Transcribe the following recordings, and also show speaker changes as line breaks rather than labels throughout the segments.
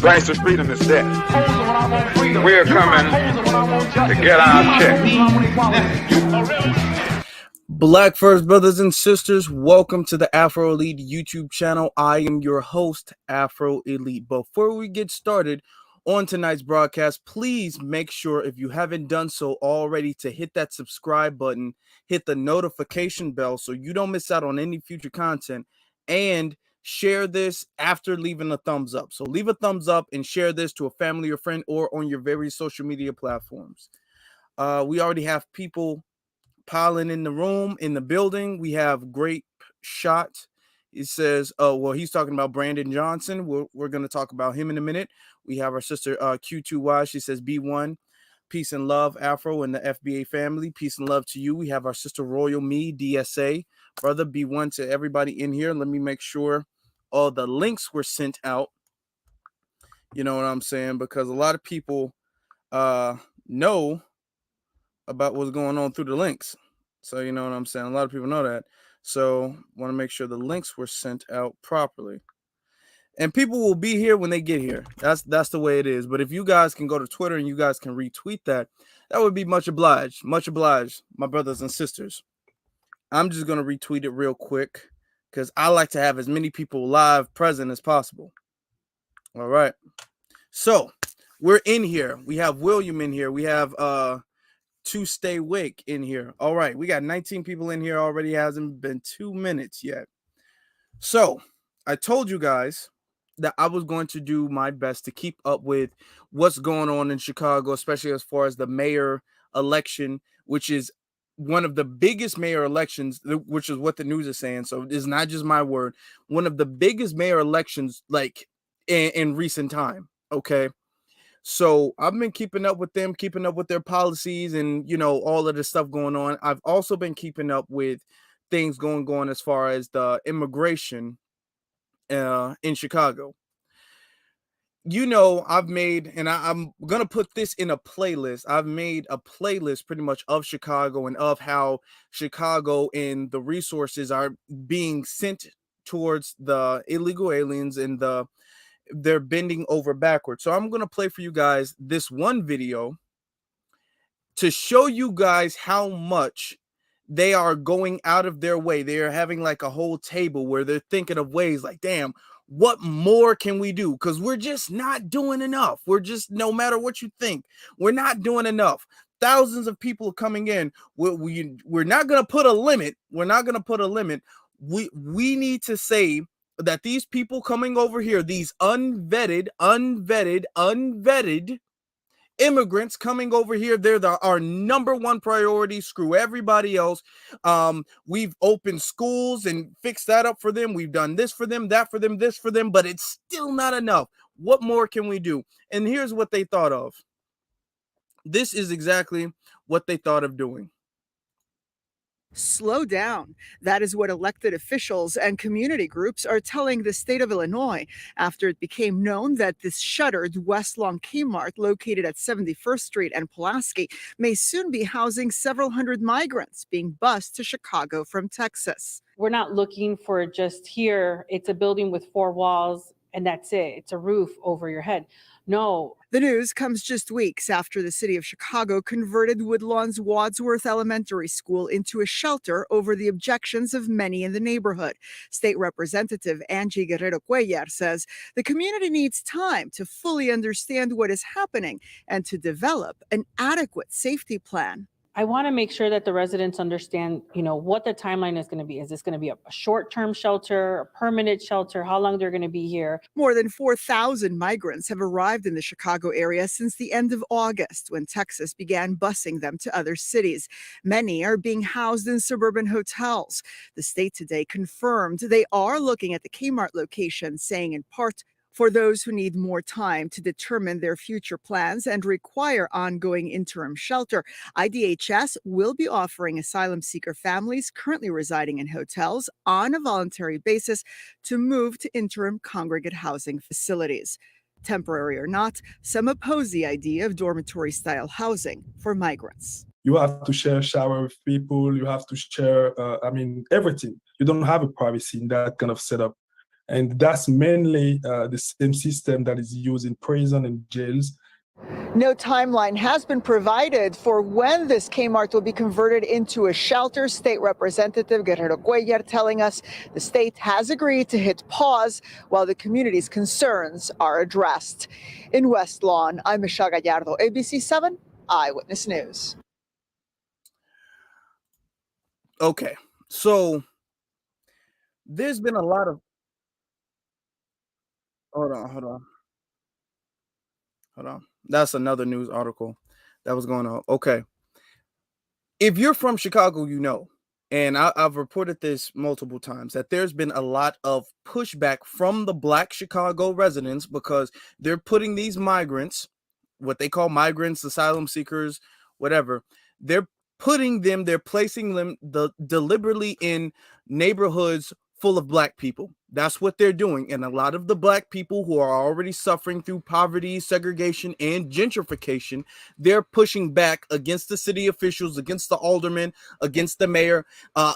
Gangster freedom is dead. We're coming to get our check.
Black First brothers and sisters, welcome to the Afro Elite YouTube channel. I am your host, Afro Elite. Before we get started on tonight's broadcast, please make sure, if you haven't done so already, to hit that subscribe button, hit the notification bell so you don't miss out on any future content, and share this after leaving a thumbs up. So leave a thumbs up and share this to a family or friend or on your various social media platforms. We already have people piling in the room, in the building. We have Great Shot. It says, well, he's talking about Brandon Johnson. We're going to talk about him in a minute. We have our sister Q2Y. She says, B1, peace and love, Afro and the FBA family. Peace and love to you. We have our sister Royal Me, DSA. Brother, B1 to everybody in here. Let me make sure all the links were sent out. You know what I'm saying? Because a lot of people know about what's going on through the links. So you know what I'm saying? A lot of people know that. So want to make sure the links were sent out properly. And people will be here when they get here. That's the way it is. But if you guys can go to Twitter and you guys can retweet that, that would be much obliged. Much obliged, my brothers and sisters. I'm just going to retweet it real quick because I like to have as many people live present as possible. All right. So we're in here. We have William in here. We have To Stay Awake in here. All right. We got 19 people in here already. Hasn't been 2 minutes yet. So I told you guys that I was going to do my best to keep up with what's going on in Chicago, especially as far as the mayor election, which is one of the biggest mayor elections, which is what the news is saying. So it's not just my word. One of the biggest mayor elections, like in recent time. Okay. So I've been keeping up with them, keeping up with their policies and, you know, all of the stuff going on. I've also been keeping up with things going on as far as the immigration in Chicago. You know, I've made, and I'm going to put this in a playlist. I've made a playlist pretty much of Chicago and of how Chicago and the resources are being sent towards the illegal aliens and they're bending over backwards. So I'm going to play for you guys this one video to show you guys how much they are going out of their way. They are having like a whole table where they're thinking of ways like, damn, what more can we do? Because we're just not doing enough. We're just, no matter what you think, we're not doing enough. Thousands of people coming in. We're not going to put a limit. We're not going to put a limit. We need to say that these people coming over here, these unvetted immigrants coming over here, they're our number one priority. Screw everybody else. We've opened schools and fixed that up for them. We've done this for them, that for them, this for them, but it's still not enough. What more can we do? And here's what they thought of. This is exactly what they thought of doing.
Slow down. That is what elected officials and community groups are telling the state of Illinois after it became known that this shuttered West Lawn Kmart located at 71st Street and Pulaski may soon be housing several hundred migrants being bused to Chicago from Texas.
We're not looking for just here. It's a building with 4 walls and that's it. It's a roof over your head. No.
The news comes just weeks after the city of Chicago converted Woodlawn's Wadsworth Elementary School into a shelter over the objections of many in the neighborhood. State Representative Angie Guerrero Cuellar says the community needs time to fully understand what is happening and to develop an adequate safety plan.
I want to make sure that the residents understand, what the timeline is going to be. Is this going to be a short-term shelter, a permanent shelter, how long they're going to be here?
More than 4,000 migrants have arrived in the Chicago area since the end of August, when Texas began busing them to other cities. Many are being housed in suburban hotels. The state today confirmed they are looking at the Kmart location, saying in part, for those who need more time to determine their future plans and require ongoing interim shelter, IDHS will be offering asylum seeker families currently residing in hotels on a voluntary basis to move to interim congregate housing facilities. Temporary or not, some oppose the idea of dormitory-style housing for migrants.
You have to share a shower with people. You have to share, everything. You don't have a privacy in that kind of setup. And that's mainly the same system that is used in prison and jails.
No timeline has been provided for when this Kmart will be converted into a shelter. State Representative Guerrero Cuellar telling us the state has agreed to hit pause while the community's concerns are addressed. In West Lawn, I'm Michelle Gallardo, ABC 7 Eyewitness News.
Okay, so there's been a lot of hold on. That's another news article that was going on. Okay. If you're from Chicago, you know, and I've reported this multiple times, that there's been a lot of pushback from the Black Chicago residents because they're putting these migrants, what they call migrants, asylum seekers, whatever, they're placing them deliberately in neighborhoods full of Black people. That's what they're doing. And a lot of the Black people who are already suffering through poverty, segregation, and gentrification, they're pushing back against the city officials, against the aldermen, against the mayor.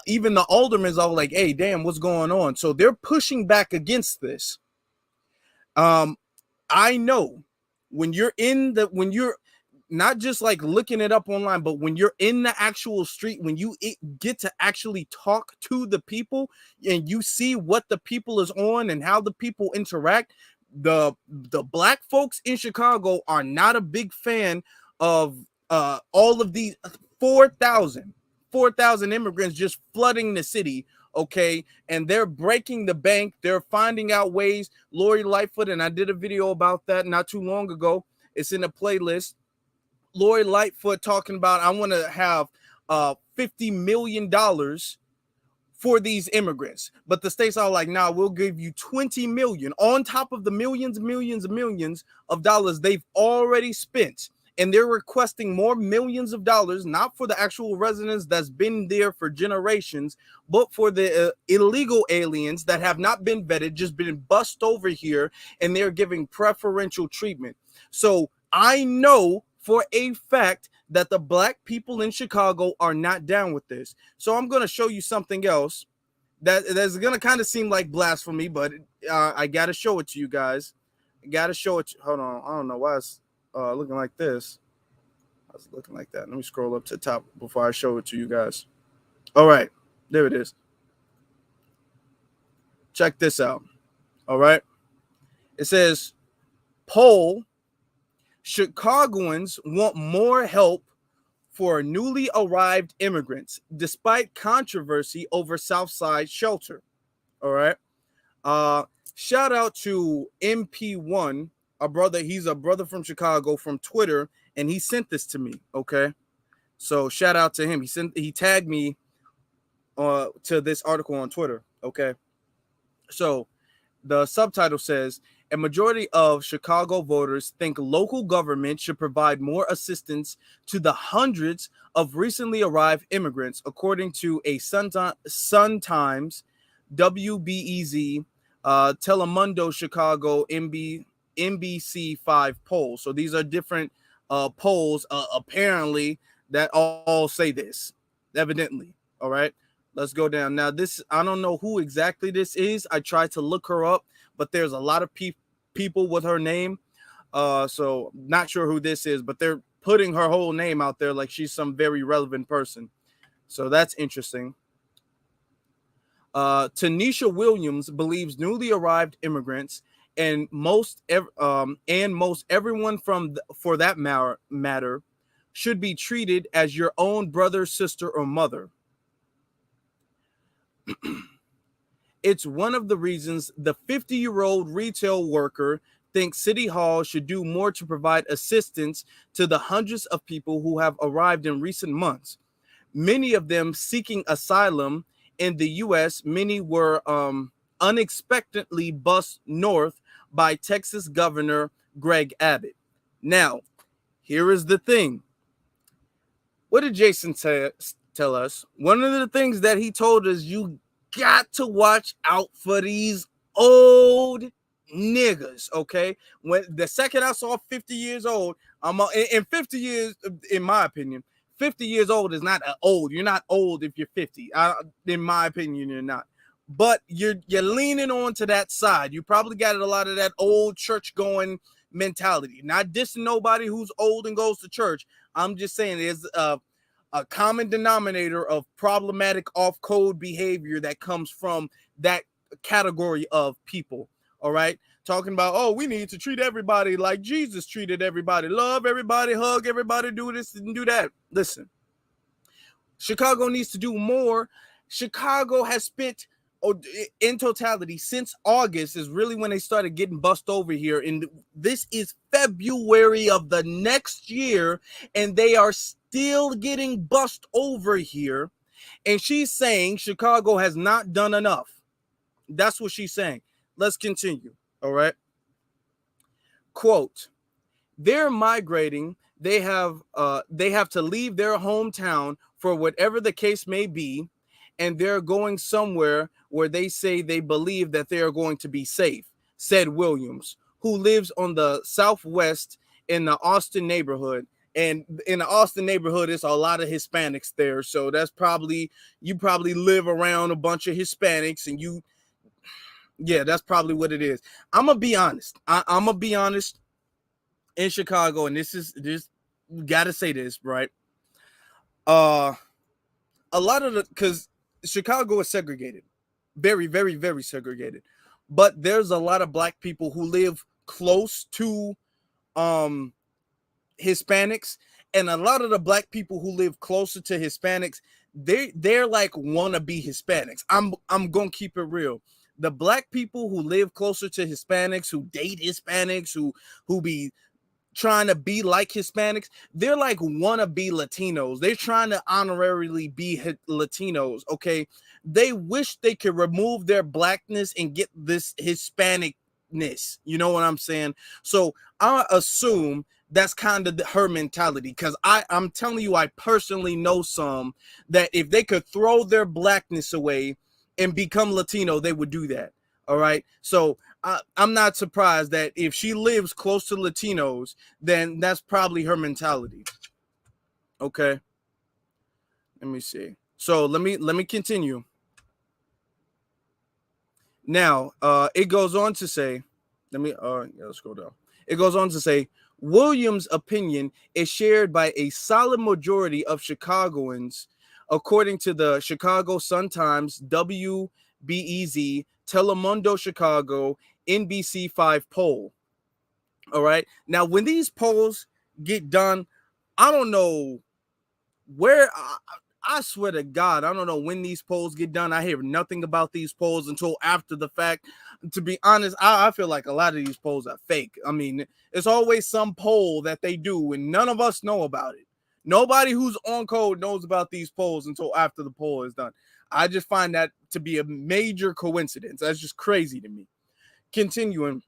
Even the aldermen's all like, hey, damn, what's going on? So they're pushing back against this. I know when you're not just like looking it up online, but when you're in the actual street, when you get to actually talk to the people and you see what the people is on and how the people interact, the Black folks in Chicago are not a big fan of all of these 4,000 immigrants just flooding the city. Okay, and they're breaking the bank. They're finding out ways. Lori Lightfoot, and I did a video about that not too long ago. It's in a playlist. Lori Lightfoot talking about, I want to have $50 million for these immigrants. But the states are like, nah, we'll give you 20 million on top of the millions of dollars they've already spent. And they're requesting more millions of dollars, not for the actual residents that's been there for generations, but for the illegal aliens that have not been vetted, just been bussed over here, and they're giving preferential treatment. So I know for a fact that the Black people in Chicago are not down with this. So I'm going to show you something else that's going to kind of seem like blasphemy, but I got to show it to you guys. I got to show it. Hold on. I don't know why it's looking like this. I was looking like that. Let me scroll up to the top before I show it to you guys. All right. There it is. Check this out. All right. It says, poll, Chicagoans want more help for newly arrived immigrants, despite controversy over Southside shelter. All right. Shout out to MP1, a brother. He's a brother from Chicago from Twitter, and he sent this to me. Okay. So shout out to him. He tagged me to this article on Twitter. Okay. So the subtitle says, a majority of Chicago voters think local government should provide more assistance to the hundreds of recently arrived immigrants, according to a Sun Times, WBEZ, Telemundo Chicago, NBC5 polls. So these are different polls, apparently, that all say this, evidently. All right, let's go down. Now, this, I don't know who exactly this is. I tried to look her up, but there's a lot of people with her name. So not sure who this is, but they're putting her whole name out there like she's some very relevant person. So that's interesting. Tanisha Williams believes newly arrived immigrants and most everyone for that matter should be treated as your own brother, sister, or mother. It's one of the reasons the 50-year-old retail worker thinks City Hall should do more to provide assistance to the hundreds of people who have arrived in recent months. Many of them seeking asylum in the U.S. Many were unexpectedly bussed north by Texas Governor Greg Abbott. Now, here is the thing. What did Jason tell us? One of the things that he told us, you got to watch out for these old niggas, okay? When the second I saw 50 years old, in 50 years, in my opinion, 50 years old is not old. You're not old if you're 50. In my opinion, you're not. but you're leaning on to that side. You probably got a lot of that old church going mentality. Not dissing nobody who's old and goes to church. I'm just saying there's a common denominator of problematic off-code behavior that comes from that category of people. All right, talking about, oh, we need to treat everybody like Jesus treated everybody, love everybody, hug everybody, do this and do that. Listen, Chicago needs to do more. Chicago has spent, in totality, since August is really when they started getting bussed over here, and this is February of the next year, and they are still getting bussed over here. And she's saying Chicago has not done enough. That's what she's saying. Let's continue. All right. Quote, they're migrating. They have to leave their hometown for whatever the case may be, and they're going somewhere where they say they believe that they are going to be safe, said Williams, who lives on the southwest in the Austin neighborhood. And in the Austin neighborhood, it's a lot of Hispanics there. So that's probably, you probably live around a bunch of Hispanics, and yeah, that's probably what it is. I'm going to be honest. I'm going to be honest. In Chicago, and this gotta say this, right? A lot of because Chicago is segregated, very, very, very segregated. But there's a lot of black people who live close to Hispanics, and a lot of the black people who live closer to Hispanics, they're like wannabe Hispanics. I'm gonna keep it real. The black people who live closer to Hispanics, who date Hispanics, who be trying to be like Hispanics, they're like wannabe Latinos. They're trying to honorarily be Latinos, okay? They wish they could remove their blackness and get this Hispanicness. You know what I'm saying? So I assume that's kind of her mentality, because I'm telling you, I personally know some that if they could throw their blackness away and become Latino, they would do that. All right. So I'm not surprised that if she lives close to Latinos, then that's probably her mentality. Okay. Let me see. So let me continue. Now, it goes on to say, let's go down. It goes on to say, Williams' opinion is shared by a solid majority of Chicagoans, according to the Chicago Sun-Times, WBEZ, Telemundo Chicago, NBC5 poll. All right. Now, when these polls get done, I don't know where. I swear to God, I don't know when these polls get done. I hear nothing about these polls until after the fact. To be honest, I feel like a lot of these polls are fake. I mean, it's always some poll that they do, and none of us know about it. Nobody who's on code knows about these polls until after the poll is done. I just find that to be a major coincidence. That's just crazy to me. Continuing,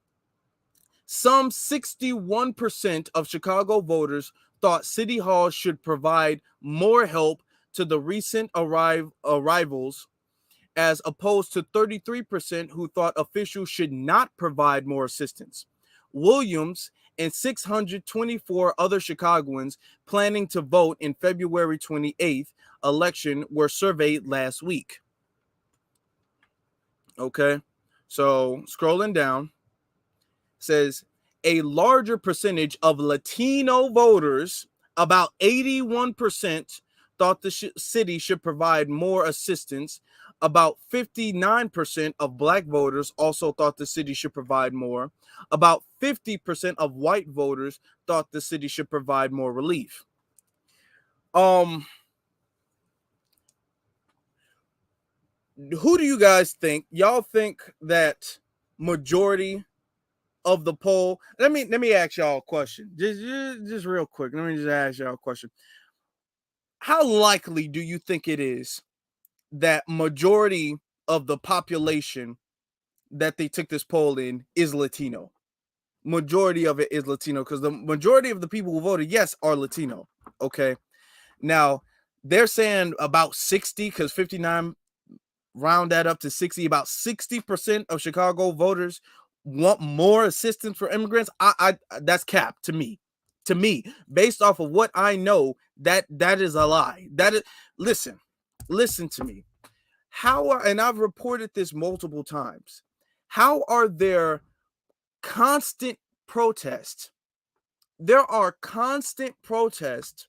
some 61% of Chicago voters thought City Hall should provide more help to the recent arrivals, as opposed to 33% who thought officials should not provide more assistance. Williams and 624 other Chicagoans planning to vote in February 28th election were surveyed last week. Okay, so scrolling down, says a larger percentage of Latino voters, about 81%, thought the city should provide more assistance. About 59% of black voters also thought the city should provide more. About 50% of white voters thought the city should provide more relief. Who do you guys think? Y'all think that majority of the poll? Let me ask y'all a question. Just real quick. Let me just ask y'all a question. How likely do you think it is that majority of the population that they took this poll in is Latino? Majority of it is Latino, because the majority of the people who voted yes are Latino. Okay. Now, they're saying about 60, because 59, round that up to 60, about 60% of Chicago voters want more assistance for immigrants. That's cap to me. To me, based off of what I know, that is a lie. That is, listen to me. and I've reported this multiple times, how are there constant protests? There are constant protests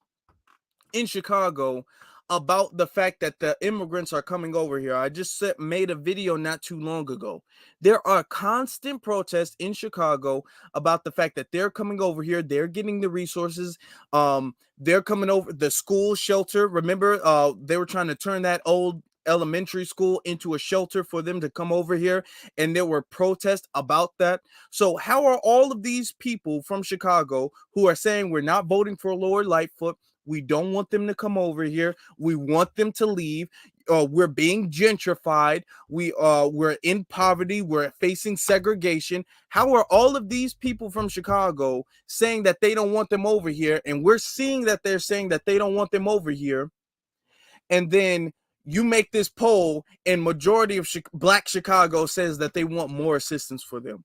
in Chicago about the fact that the immigrants are coming over here. I just made a video not too long ago. There are constant protests in Chicago about the fact that they're coming over here. They're getting the resources. They're coming over the school shelter. Remember, they were trying to turn that old elementary school into a shelter for them to come over here, and there were protests about that. So how are all of these people from Chicago who are saying we're not voting for Lord Lightfoot, we don't want them to come over here, we want them to leave, we're being gentrified, we're in poverty, we're facing segregation, how are all of these people from Chicago saying that they don't want them over here, and we're seeing that they're saying that they don't want them over here, and then you make this poll and majority of Black Chicago says that they want more assistance for them?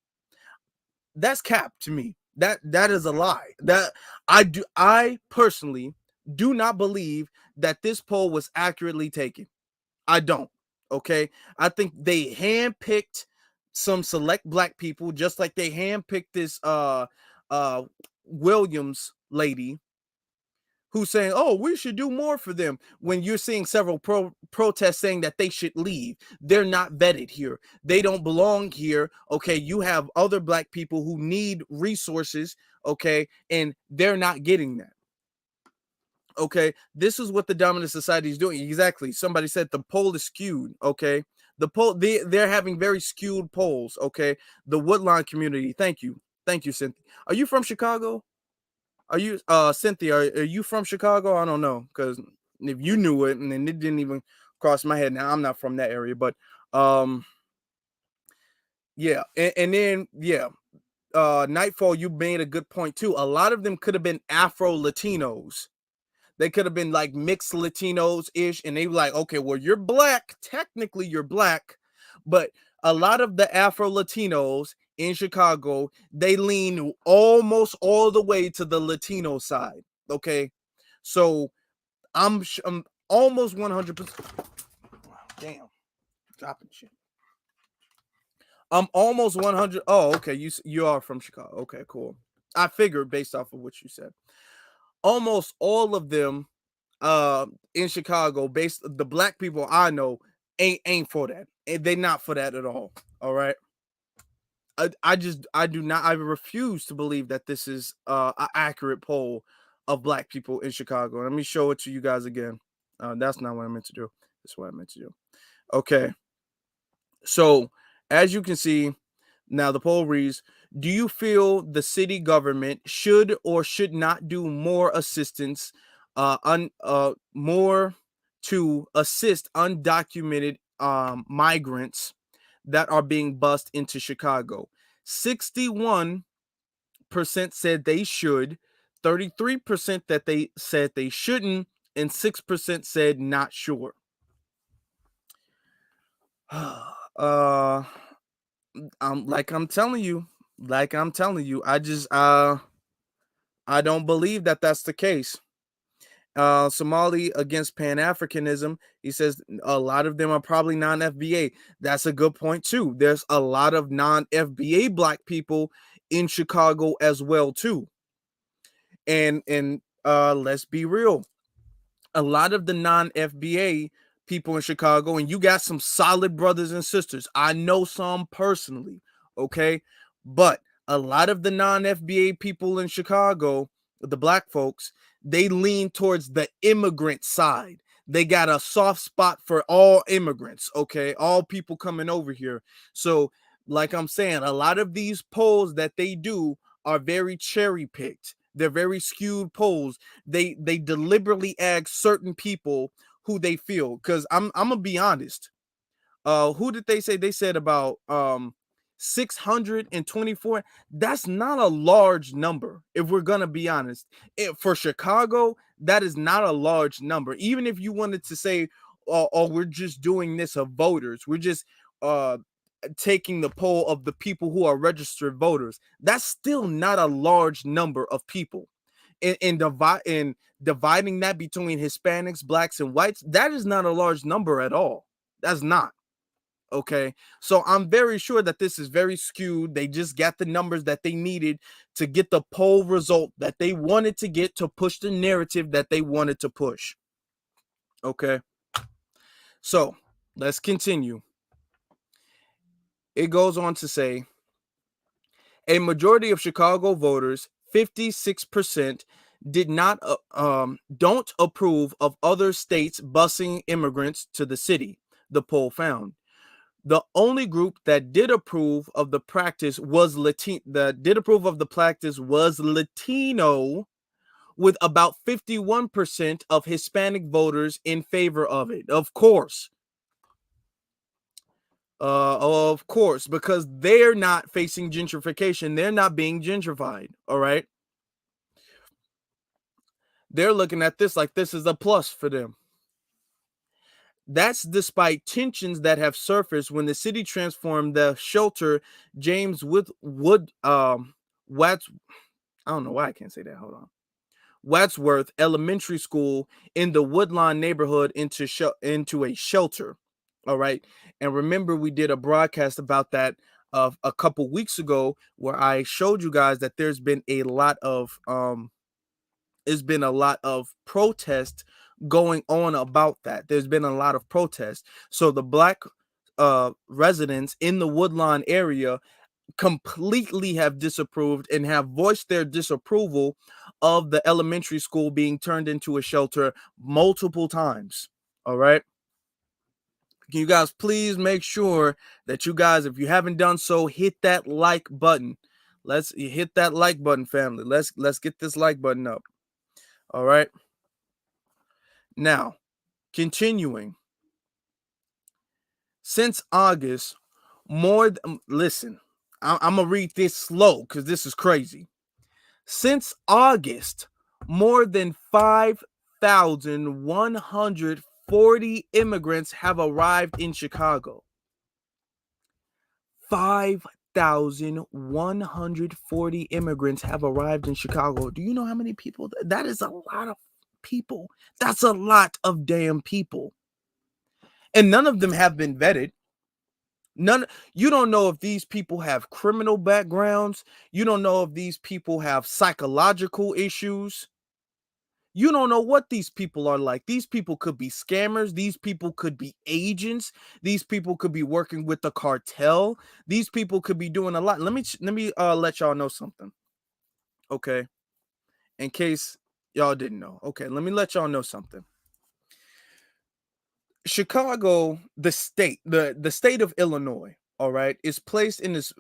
That's cap to me. That is a lie. That I personally do not believe that this poll was accurately taken. I don't. Okay. I think they handpicked some select Black people, just like they handpicked this Williams lady who's saying, oh, we should do more for them, when you're seeing several protests saying that they should leave. They're not vetted here. They don't belong here. Okay. You have other Black people who need resources. Okay. And they're not getting that. Okay. This is what the dominant society is doing. Exactly. Somebody said the poll is skewed. Okay. The poll, they're having very skewed polls. Okay. The Woodlawn community. Thank you. Thank you, Cynthia. Are you from Chicago? Are you, Cynthia, are you from Chicago? I don't know, because if you knew it, and then it didn't even cross my head. Now I'm not from that area, but yeah, and then yeah, Nightfall, you made a good point too. A lot of them could have been Afro Latinos. They could have been like mixed Latinos ish, and they were like, okay, well, you're Black. Technically, you're Black, but a lot of the Afro Latinos in Chicago, they lean almost all the way to the Latino side. Okay, so I'm almost 100%. Damn, dropping shit. I'm almost 100. Oh, okay. You are from Chicago. Okay, cool. I figured based off of what you said. Almost all of them in Chicago, the Black people I know ain't for that. They're not for that at all. All right. I refuse to believe that this is an accurate poll of Black people in Chicago. Let me show it to you guys again. That's not what I meant to do. That's what I meant to do. Okay. So as you can see, now the poll reads, do you feel the city government should or should not do more assistance, more to assist undocumented migrants that are being bused into Chicago? 61% said they should, 33% that they said they shouldn't, and 6% said not sure. I'm telling you, I don't believe that that's the case. Somali against Pan-Africanism, he says a lot of them are probably non-FBA. That's a good point too. There's a lot of non-FBA Black people in Chicago as well too. And let's be real, a lot of the non-FBA people in Chicago, and you got some solid brothers and sisters. I know some personally, okay? But a lot of the non-FBA people in Chicago, the Black folks, they lean towards the immigrant side. They got a soft spot for all immigrants, okay? All people coming over here. So, like I'm saying, a lot of these polls that they do are very cherry-picked. They're very skewed polls. They deliberately ask certain people who they feel. Because I'm gonna be honest. Who did they say? They said about 624. That's not a large number, if we're gonna be honest. For Chicago, that is not a large number. Even if you wanted to say, oh, we're just doing this of voters, we're just taking the poll of the people who are registered voters, that's still not a large number of people. In dividing that between Hispanics, Blacks, and whites, that is not a large number at all. That's not. Okay, so I'm very sure that this is very skewed. They just got the numbers that they needed to get the poll result that they wanted to get to push the narrative that they wanted to push. Okay, so let's continue. It goes on to say, a majority of Chicago voters, 56%, did not don't approve of other states busing immigrants to the city, the poll found. The only group that did approve of the practice was Latino, with about 51% of Hispanic voters in favor of it. Of course, because they're not facing gentrification. They're not being gentrified. All right. They're looking at this like this is a plus for them. That's despite tensions that have surfaced when the city transformed the shelter James Watts, I don't know why I can't say that. Hold on. Wadsworth Elementary School in the Woodlawn neighborhood into a shelter. All right. And remember, we did a broadcast about that a couple weeks ago where I showed you guys that there's been a lot of protest going on about that. There's been a lot of protest. So the black residents in the Woodlawn area completely have disapproved and have voiced their disapproval of the elementary school being turned into a shelter multiple times. All right. Can you guys please make sure that you guys, if you haven't done so, hit that like button. Let's hit that like button, family. Let's get this like button up. All right. Now, continuing. Since August, listen, I'm going to read this slow because this is crazy. Since August, more than 5,140 immigrants have arrived in Chicago. 5,140 immigrants have arrived in Chicago. Do you know how many people? That is a lot of people. That's a lot of damn people. And none of them have been vetted. You don't know if these people have criminal backgrounds. You don't know if these people have psychological issues. You don't know what these people are like. These people could be scammers. These people could be agents. These people could be working with the cartel. These people could be doing a lot. Let me let y'all know something. Okay. In case y'all didn't know. Okay, let me let y'all know something. Chicago, the state of Illinois, all right, is placed in this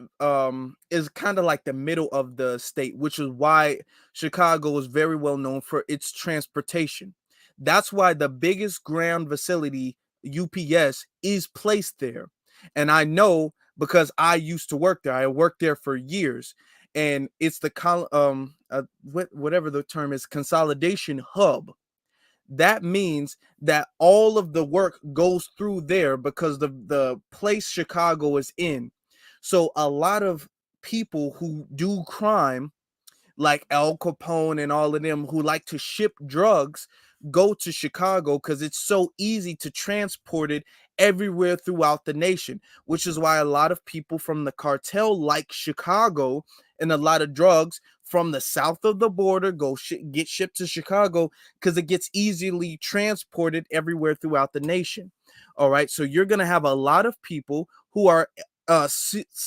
is kind of like the middle of the state, which is why Chicago is very well known for its transportation. That's why the biggest ground facility, UPS, is placed there. And I know because I used to work there. I worked there for years, and it's the whatever the term is, consolidation hub. That means that all of the work goes through there because the place Chicago is in. So a lot of people who do crime, like Al Capone and all of them who like to ship drugs, go to Chicago because it's so easy to transport it everywhere throughout the nation, which is why a lot of people from the cartel like Chicago, and a lot of drugs from the south of the border get shipped to Chicago because it gets easily transported everywhere throughout the nation. All right, so you're going to have a lot of people who are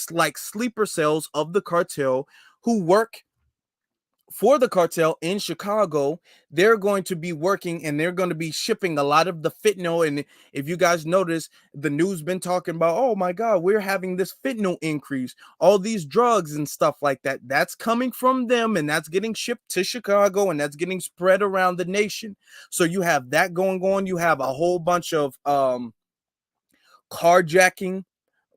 like sleeper cells of the cartel who work for the cartel in Chicago. They're going to be working and they're going to be shipping a lot of the fentanyl. And if you guys notice, the news been talking about, oh my God, we're having this fentanyl increase, all these drugs and stuff like that. That's coming from them and that's getting shipped to Chicago and that's getting spread around the nation. So you have that going on. You have a whole bunch of carjacking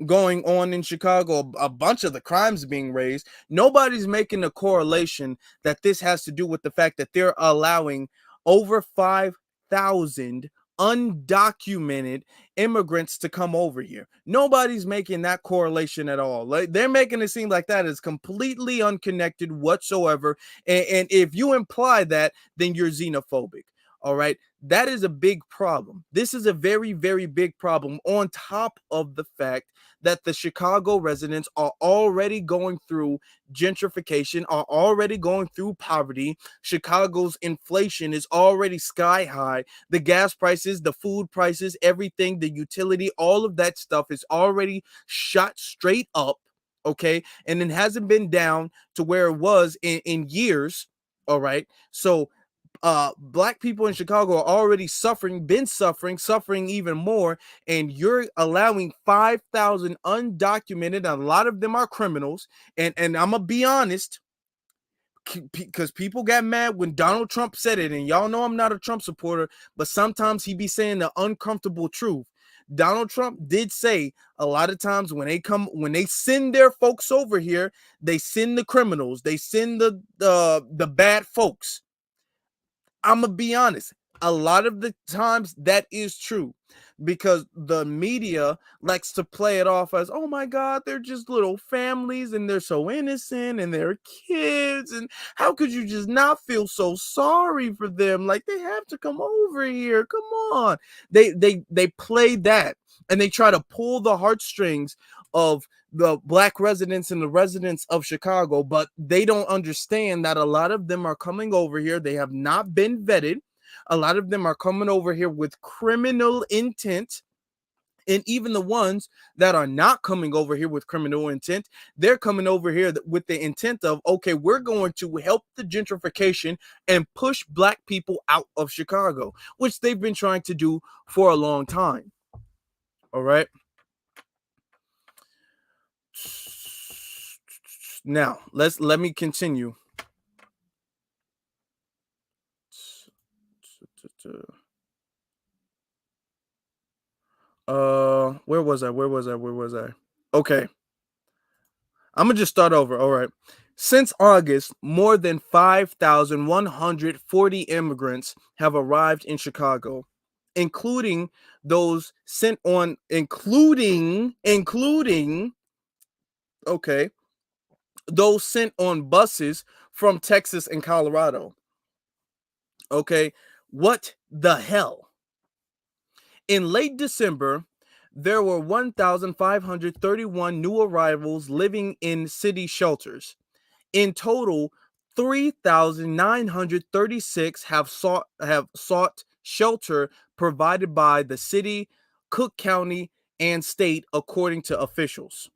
going on in Chicago, a bunch of the crimes being raised. Nobody's making a correlation that this has to do with the fact that they're allowing over 5,000 undocumented immigrants to come over here. Nobody's making that correlation at all. Like, they're making it seem like that is completely unconnected whatsoever. And if you imply that, then you're xenophobic. All right. That is a big problem. This is a very, very big problem, on top of the fact that the Chicago residents are already going through gentrification, are already going through poverty. Chicago's inflation is already sky high. The gas prices, the food prices, everything, the utility, all of that stuff is already shot straight up. Okay. And it hasn't been down to where it was in years. All right. So black people in Chicago are already suffering even more, and you're allowing 5,000 undocumented, a lot of them are criminals, and I'm gonna be honest, because people got mad when Donald Trump said it, and y'all know I'm not a Trump supporter, but sometimes he be saying the uncomfortable truth. Donald Trump did say a lot of times when they send their folks over here, they send the criminals, they send the bad folks. I'm gonna be honest. A lot of the times that is true, because the media likes to play it off as, oh my God, they're just little families and they're so innocent and they're kids. And how could you just not feel so sorry for them? Like, they have to come over here. Come on. They play that, and they try to pull the heartstrings of the black residents and the residents of Chicago, but they don't understand that a lot of them are coming over here. They have not been vetted. A lot of them are coming over here with criminal intent. And even the ones that are not coming over here with criminal intent, they're coming over here with the intent of, okay, we're going to help the gentrification and push black people out of Chicago, which they've been trying to do for a long time. All right. Now, let me continue. Where was I? Okay. I'm gonna just start over. All right. Since August, more than 5,140 immigrants have arrived in Chicago, including those sent on, including, okay, those sent on buses from Texas and Colorado. Okay, what the hell? In late December, there were 1,531 new arrivals living in city shelters. In total, 3,936 have sought shelter provided by the city, Cook County, and state, according to officials.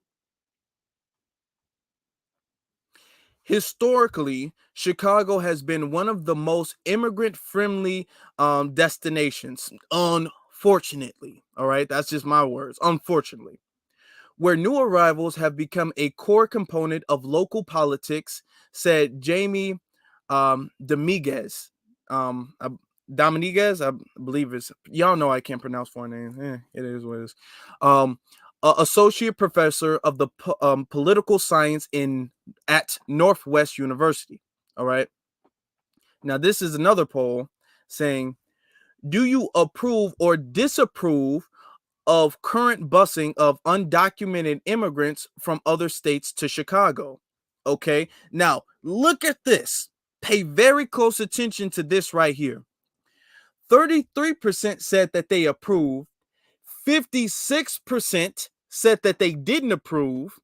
Historically, Chicago has been one of the most immigrant-friendly destinations. Unfortunately, all right, that's just my words. Unfortunately, where new arrivals have become a core component of local politics, said Jamie Dominguez. Dominguez, I believe it's, y'all know I can't pronounce foreign names. It is what it is. Associate professor of the political science at Northwest University. All right. Now, this is another poll saying, do you approve or disapprove of current busing of undocumented immigrants from other states to Chicago? Okay. Now, look at this. Pay very close attention to this right here. 33% said that they approve. 56% said that they didn't approve,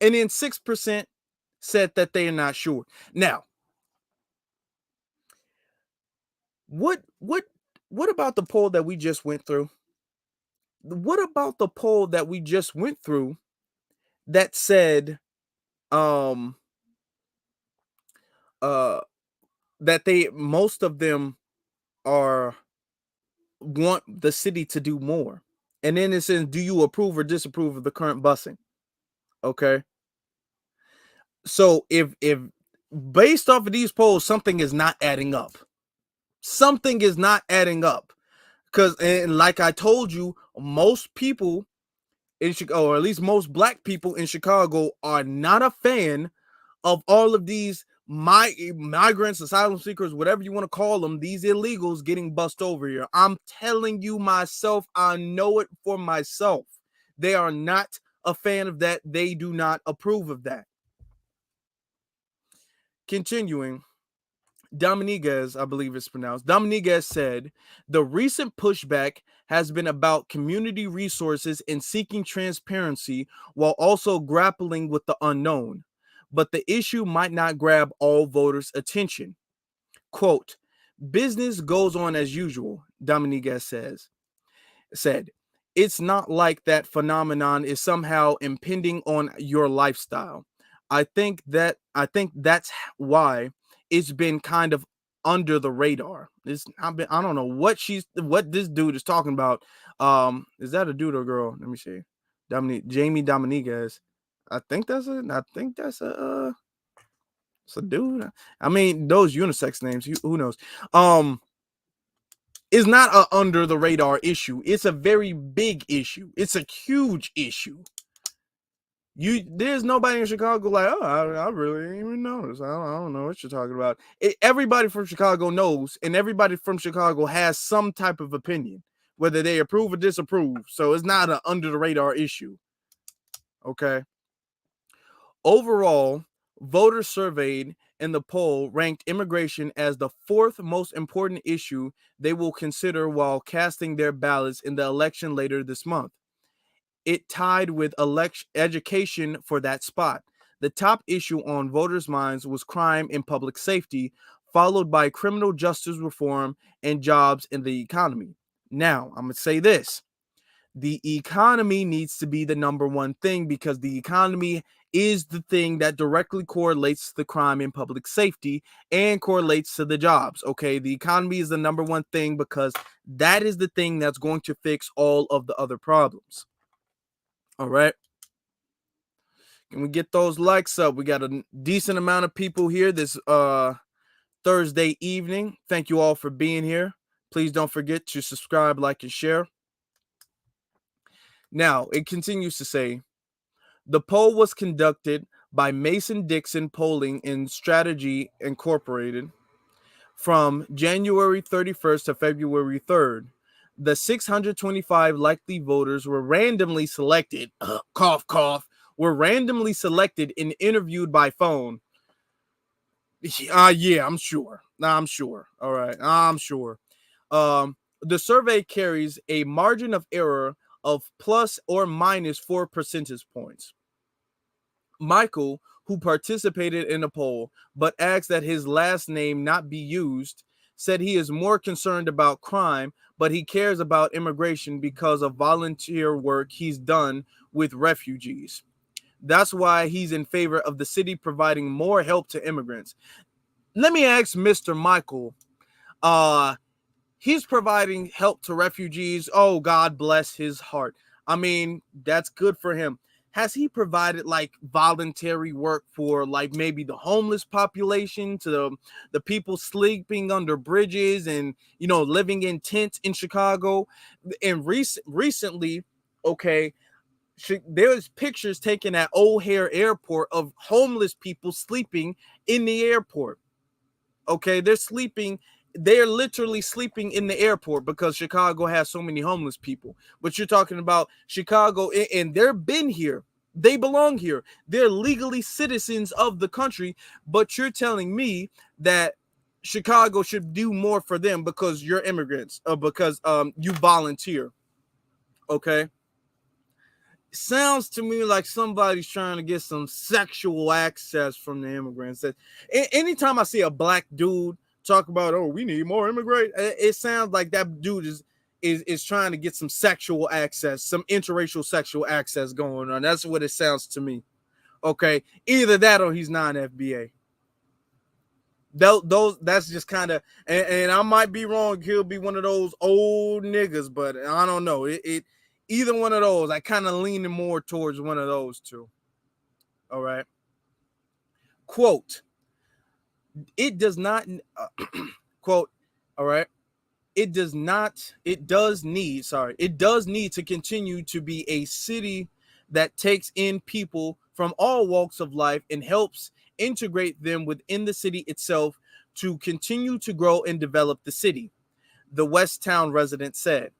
and then 6% said that they are not sure. Now, what about the poll that we just went through? What about the poll that we just went through that said that most of them want the city to do more? And then it says, do you approve or disapprove of the current busing? Okay. So if based off of these polls, something is not adding up. Something is not adding up. Because, and like I told you, most people in Chicago, or at least most black people in Chicago, are not a fan of all of these migrants, asylum seekers, whatever you want to call them, these illegals getting bussed over here. I'm telling you myself, I know it for myself. They are not a fan of that. They do not approve of that. Continuing, Dominguez, I believe it's pronounced, Dominguez said, the recent pushback has been about community resources and seeking transparency while also grappling with the unknown. But the issue might not grab all voters' attention. Quote, business goes on as usual, Dominguez said. It's not like that phenomenon is somehow impinging on your lifestyle. I think that's why it's been kind of under the radar. I don't know what this dude is talking about. Is that a dude or girl? Let me see. Jamie Dominguez. It's a dude. I mean, those unisex names, who knows? Is not a under the radar issue. It's a very big issue. It's a huge issue. There's nobody in Chicago like, oh, I really didn't even notice. I don't know what you're talking about. Everybody from Chicago knows, and everybody from Chicago has some type of opinion, whether they approve or disapprove. So it's not an under the radar issue. Okay. Overall, voters surveyed in the poll ranked immigration as the fourth most important issue they will consider while casting their ballots in the election later this month. It tied with education for that spot. The top issue on voters' minds was crime and public safety, followed by criminal justice reform and jobs in the economy. Now, I'm going to say this. The economy needs to be the number one thing because the economy is the thing that directly correlates to the crime and public safety and correlates to the jobs. Okay, the economy is the number one thing because that is the thing that's going to fix all of the other problems. All right. Can we get those likes up? We got a decent amount of people here this Thursday evening. Thank you all for being here. Please don't forget to subscribe, like, and share. Now, it continues to say, the poll was conducted by Mason-Dixon Polling and Strategy Incorporated from January 31st to February 3rd. The 625 likely voters were randomly selected, cough, cough, were randomly selected and interviewed by phone. Yeah, I'm sure. I'm sure. All right, I'm sure. The survey carries a margin of error of plus or minus 4 percentage points. Michael, who participated in the poll but asked that his last name not be used, said he is more concerned about crime, but he cares about immigration because of volunteer work he's done with refugees. That's why he's in favor of the city providing more help to immigrants. Let me ask Mr. Michael, he's providing help to refugees. Oh, God bless his heart. I mean, that's good for him. Has he provided like voluntary work for like maybe the homeless population, to the people sleeping under bridges and, living in tents in Chicago? And recently, okay, there's pictures taken at O'Hare Airport of homeless people sleeping in the airport. Okay, they're literally sleeping in the airport because Chicago has so many homeless people. But you're talking about Chicago, and they've been here. They belong here. They're legally citizens of the country. But you're telling me that Chicago should do more for them because you're immigrants, or because you volunteer. Okay. Sounds to me like somebody's trying to get some sexual access from the immigrants. Anytime I see a black dude talk about, oh, we need more immigrants, it sounds like that dude is trying to get some sexual access, some interracial sexual access going on. That's what it sounds to me. Okay, either that or he's non-FBA. That's just kind of, and I might be wrong. He'll be one of those old niggas, but I don't know. Either one of those, I kind of leaning more towards one of those two. All right. Quote, it does not, quote, all right. It does need to continue to be a city that takes in people from all walks of life and helps integrate them within the city itself to continue to grow and develop the city, the West Town resident said.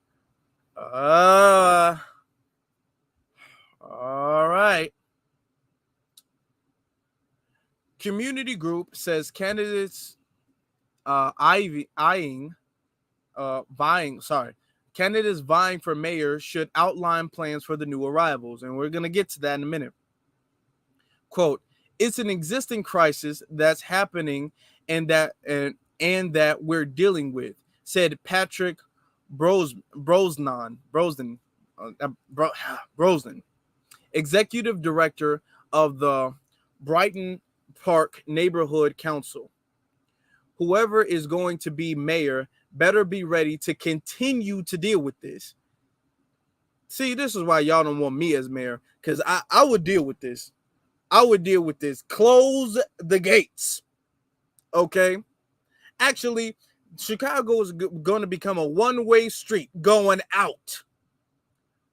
All right. Community group says candidates Candidates vying for mayor should outline plans for the new arrivals, and we're going to get to that in a minute. Quote, it's an existing crisis that's happening and that we're dealing with, said Patrick Brosnan, executive director of the Brighton Park Neighborhood Council. Whoever is going to be mayor better be ready to continue to deal with this. See, this is why y'all don't want me as mayor, because I would deal with this. I would deal with this. Close the gates. Okay? Actually, Chicago is going to become a one-way street going out.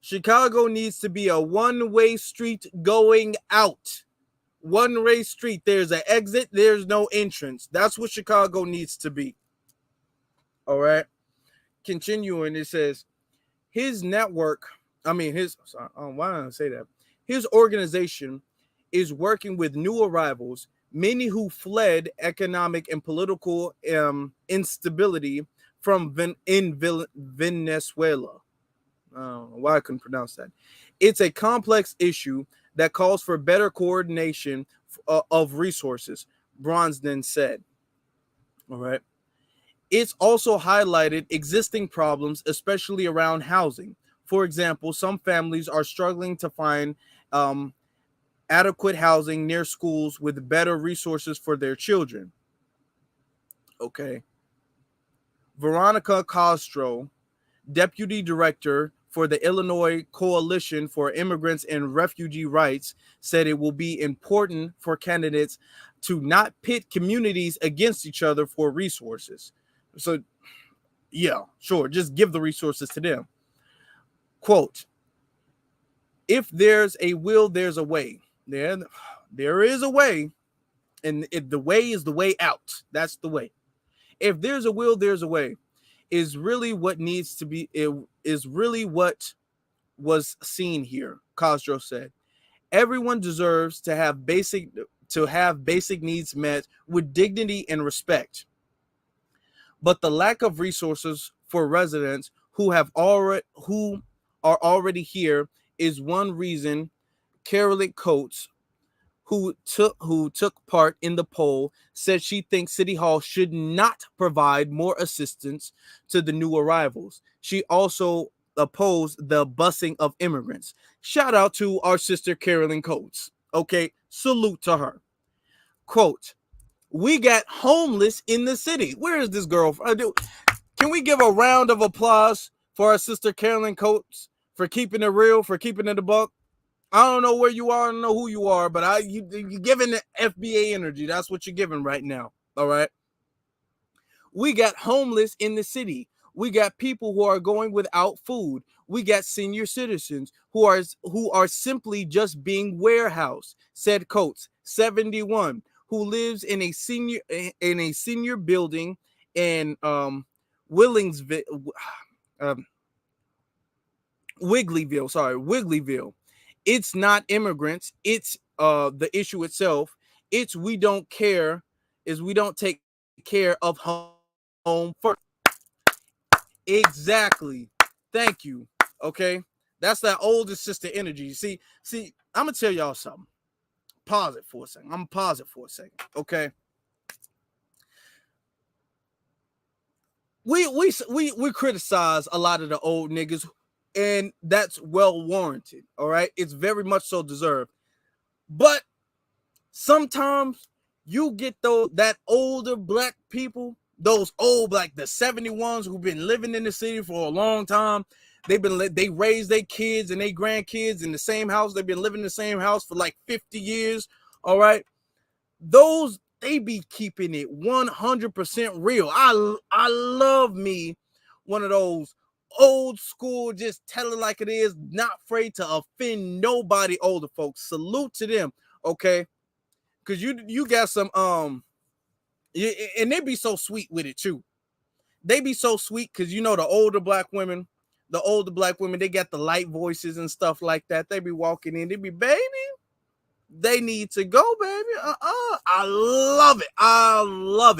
Chicago needs to be a one-way street going out. One-way street. There's an exit. There's no entrance. That's what Chicago needs to be. All right? Continuing, it says, his network, why did I say that? His organization is working with new arrivals, many who fled economic and political instability from Venezuela. I don't know why I couldn't pronounce that. It's a complex issue that calls for better coordination of resources, Bronsden said. All right. It's also highlighted existing problems, especially around housing. For example, some families are struggling to find adequate housing near schools with better resources for their children. Okay. Veronica Castro, deputy director for the Illinois Coalition for Immigrants and Refugee Rights, said it will be important for candidates to not pit communities against each other for resources. So, yeah, sure, just give the resources to them. Quote, if there's a will, there's a way. There is a way, and if the way is the way out, that's the way. If there's a will, there's a way. Is really what needs to be. It is really what was seen here. Castro said, everyone deserves to have basic needs met with dignity and respect. But the lack of resources for residents who are already here is one reason. Carolyn Coates, who took part in the poll, said she thinks City Hall should not provide more assistance to the new arrivals. She also opposed the busing of immigrants. Shout out to our sister Carolyn Coates. Okay, salute to her. Quote, we got homeless in the city. Where is this girl? Can we give a round of applause for our sister Carolyn Coates for keeping it real, for keeping it a buck? I don't know where you are, I don't know who you are, but you're giving the FBA energy. That's what you're giving right now. All right. We got homeless in the city. We got people who are going without food. We got senior citizens who are simply just being warehoused, said Coates, 71, who lives in a senior building in Wigglyville. It's not immigrants. It's the issue itself. It's we don't take care of home first. Exactly. Thank you. Okay. That's that older sister energy. See, I'm gonna tell y'all something. Pause it for a second. Okay. We criticize a lot of the old niggas, and that's well warranted. All right, it's very much so deserved. But sometimes you get that older black people, those old, like the 71s who've been living in the city for a long time. They raised their kids and their grandkids in the same house. They've been living in the same house for like 50 years. All right, they be keeping it 100% real. I love me one of those old school, just tell it like it is, not afraid to offend nobody older folks. Salute to them, okay? Because you got some, and they be so sweet with it too. They be so sweet because the older black women, they got the light voices and stuff like that. They be walking in, they be, baby, they need to go, baby. I love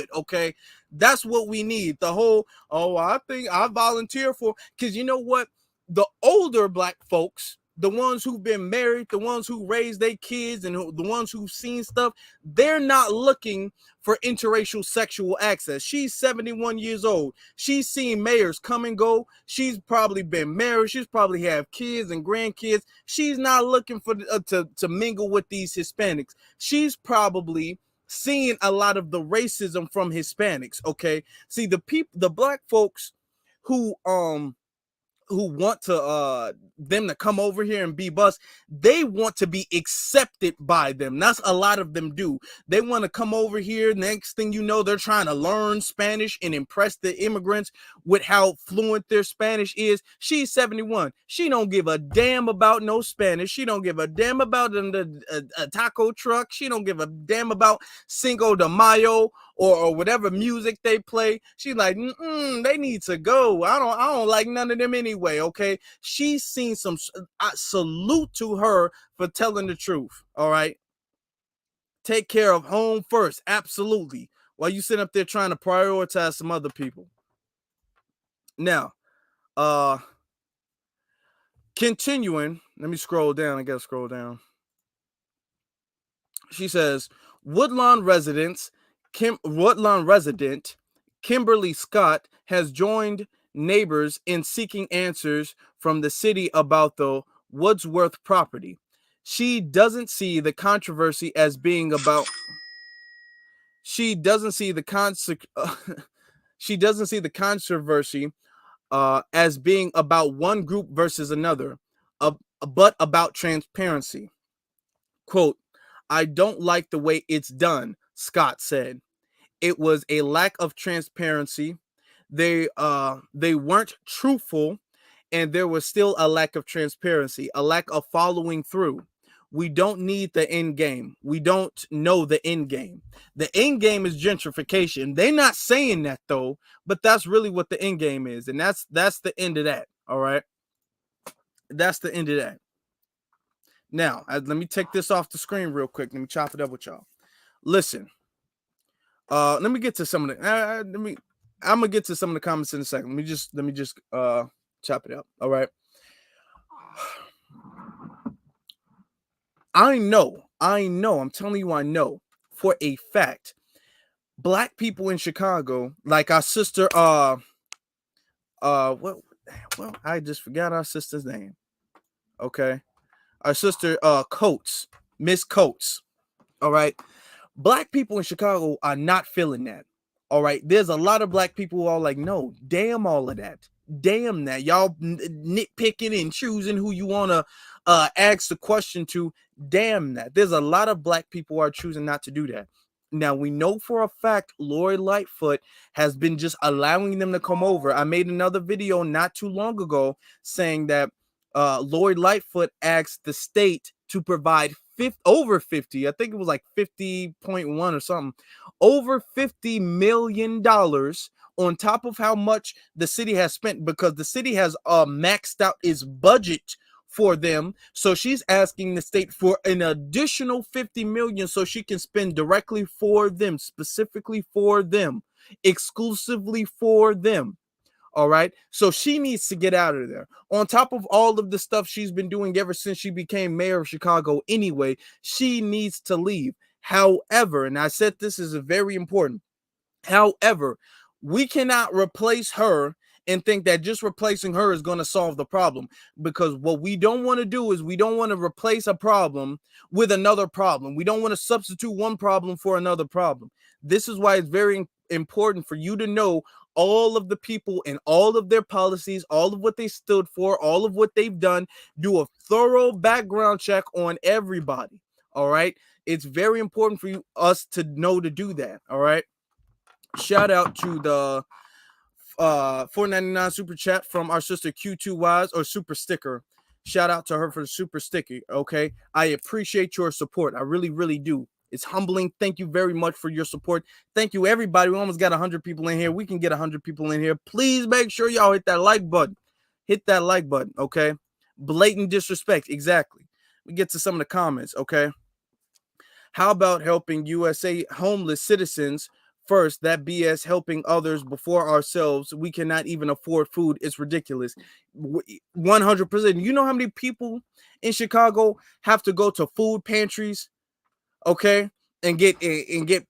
it. Okay. That's what we need. The whole, oh, I think I volunteer for, because you know what? The older black folks, the ones who've been married, the ones who raised their kids, and the ones who've seen stuff, they're not looking for interracial sexual access. She's 71 years old. She's seen mayors come and go. She's probably been married. She's probably have kids and grandkids. She's not looking for to mingle with these Hispanics. She's probably seeing a lot of the racism from Hispanics. Okay, see, the black folks who want to them to come over here and be bus, they want to be accepted by them. That's a lot of them do. They want to come over here. Next thing you know, they're trying to learn Spanish and impress the immigrants with how fluent their Spanish is. She's 71. She don't give a damn about no Spanish. She don't give a damn about a taco truck. She don't give a damn about Cinco de Mayo or whatever music they play. She's like, they need to go. I don't like none of them anyway. Okay, she's seen some. I salute to her for telling the truth. All right, take care of home first, absolutely. While you sit up there trying to prioritize some other people. Now, continuing. Let me scroll down. I gotta scroll down. She says, Woodlawn resident Kimberly Scott has joined neighbors in seeking answers from the city about the Woodsworth property. She doesn't see the controversy as being about. She doesn't see the controversy as being about one group versus another, but about transparency. Quote, I don't like the way it's done, Scott said. It was a lack of transparency. They weren't truthful, and there was still a lack of transparency, a lack of following through. We don't need the end game. We don't know the end game. The end game is gentrification. They're not saying that though, but that's really what the end game is, and that's the end of that. All right, that's the end of that. Now, let me take this off the screen real quick. Let me chop it up with y'all. Listen, let me get to some of the. I'm gonna get to some of the comments in a second. Let me just chop it up. All right. I know. I'm telling you, I know for a fact. Black people in Chicago, like our sister, well, I just forgot our sister's name. Okay. Our sister, Coates, Miss Coates. All right. Black people in Chicago are not feeling that. All right. There's a lot of black people who are like, no, damn all of that. Damn that. Y'all nitpicking and choosing who you want to ask the question to. Damn that. There's a lot of black people who are choosing not to do that. Now, we know for a fact Lori Lightfoot has been just allowing them to come over. I made another video not too long ago saying that Lori Lightfoot asked the state to provide over 50, I think it was like 50.1 or something, over $50 million on top of how much the city has spent, because the city has maxed out its budget for them. So she's asking the state for an additional 50 million so she can spend directly for them, specifically for them, exclusively for them. All right. So she needs to get out of there. On top of all of the stuff she's been doing ever since she became mayor of Chicago anyway, she needs to leave. However, and I said this is very important. However, we cannot replace her and think that just replacing her is going to solve the problem, because what we don't want to do is we don't want to replace a problem with another problem. We don't want to substitute one problem for another problem. This is why it's very important for you to know all of the people and all of their policies, all of what they stood for, all of what they've done. Do a thorough background check on everybody. All right. It's very important for us to know to do that. All right. Shout out to the $4.99 super chat from our sister Q2 Wise, or super sticker. Shout out to her for the super sticker. Okay. I appreciate your support. I really, really do. It's humbling. Thank you very much for your support. Thank you, everybody. We almost got 100 people in here. We can get 100 people in here. Please make sure y'all hit that like button. Hit that like button, okay? Blatant disrespect, exactly. We get to some of the comments, okay? How about helping USA homeless citizens First, that BS helping others before ourselves. We cannot even afford food. It's ridiculous. 100%. You know how many people in Chicago have to go to food pantries, okay, and get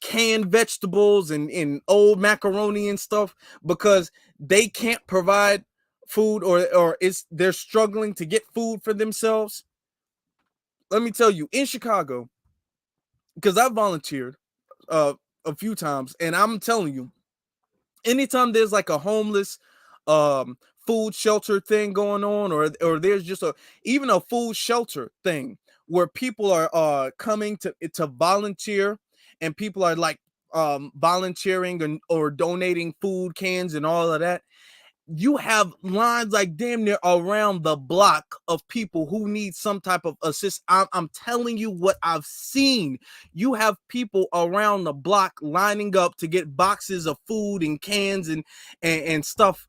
canned vegetables and old macaroni and stuff because they can't provide food, or they're struggling to get food for themselves. Let me tell you, in Chicago, because I volunteered a few times, and I'm telling you, anytime there's like a homeless food shelter thing going on, or there's just even a food shelter thing where people are coming to volunteer, and people are like volunteering or donating food cans and all of that, you have lines like damn near around the block of people who need some type of assist. I'm telling you what I've seen. You have people around the block lining up to get boxes of food and cans and stuff,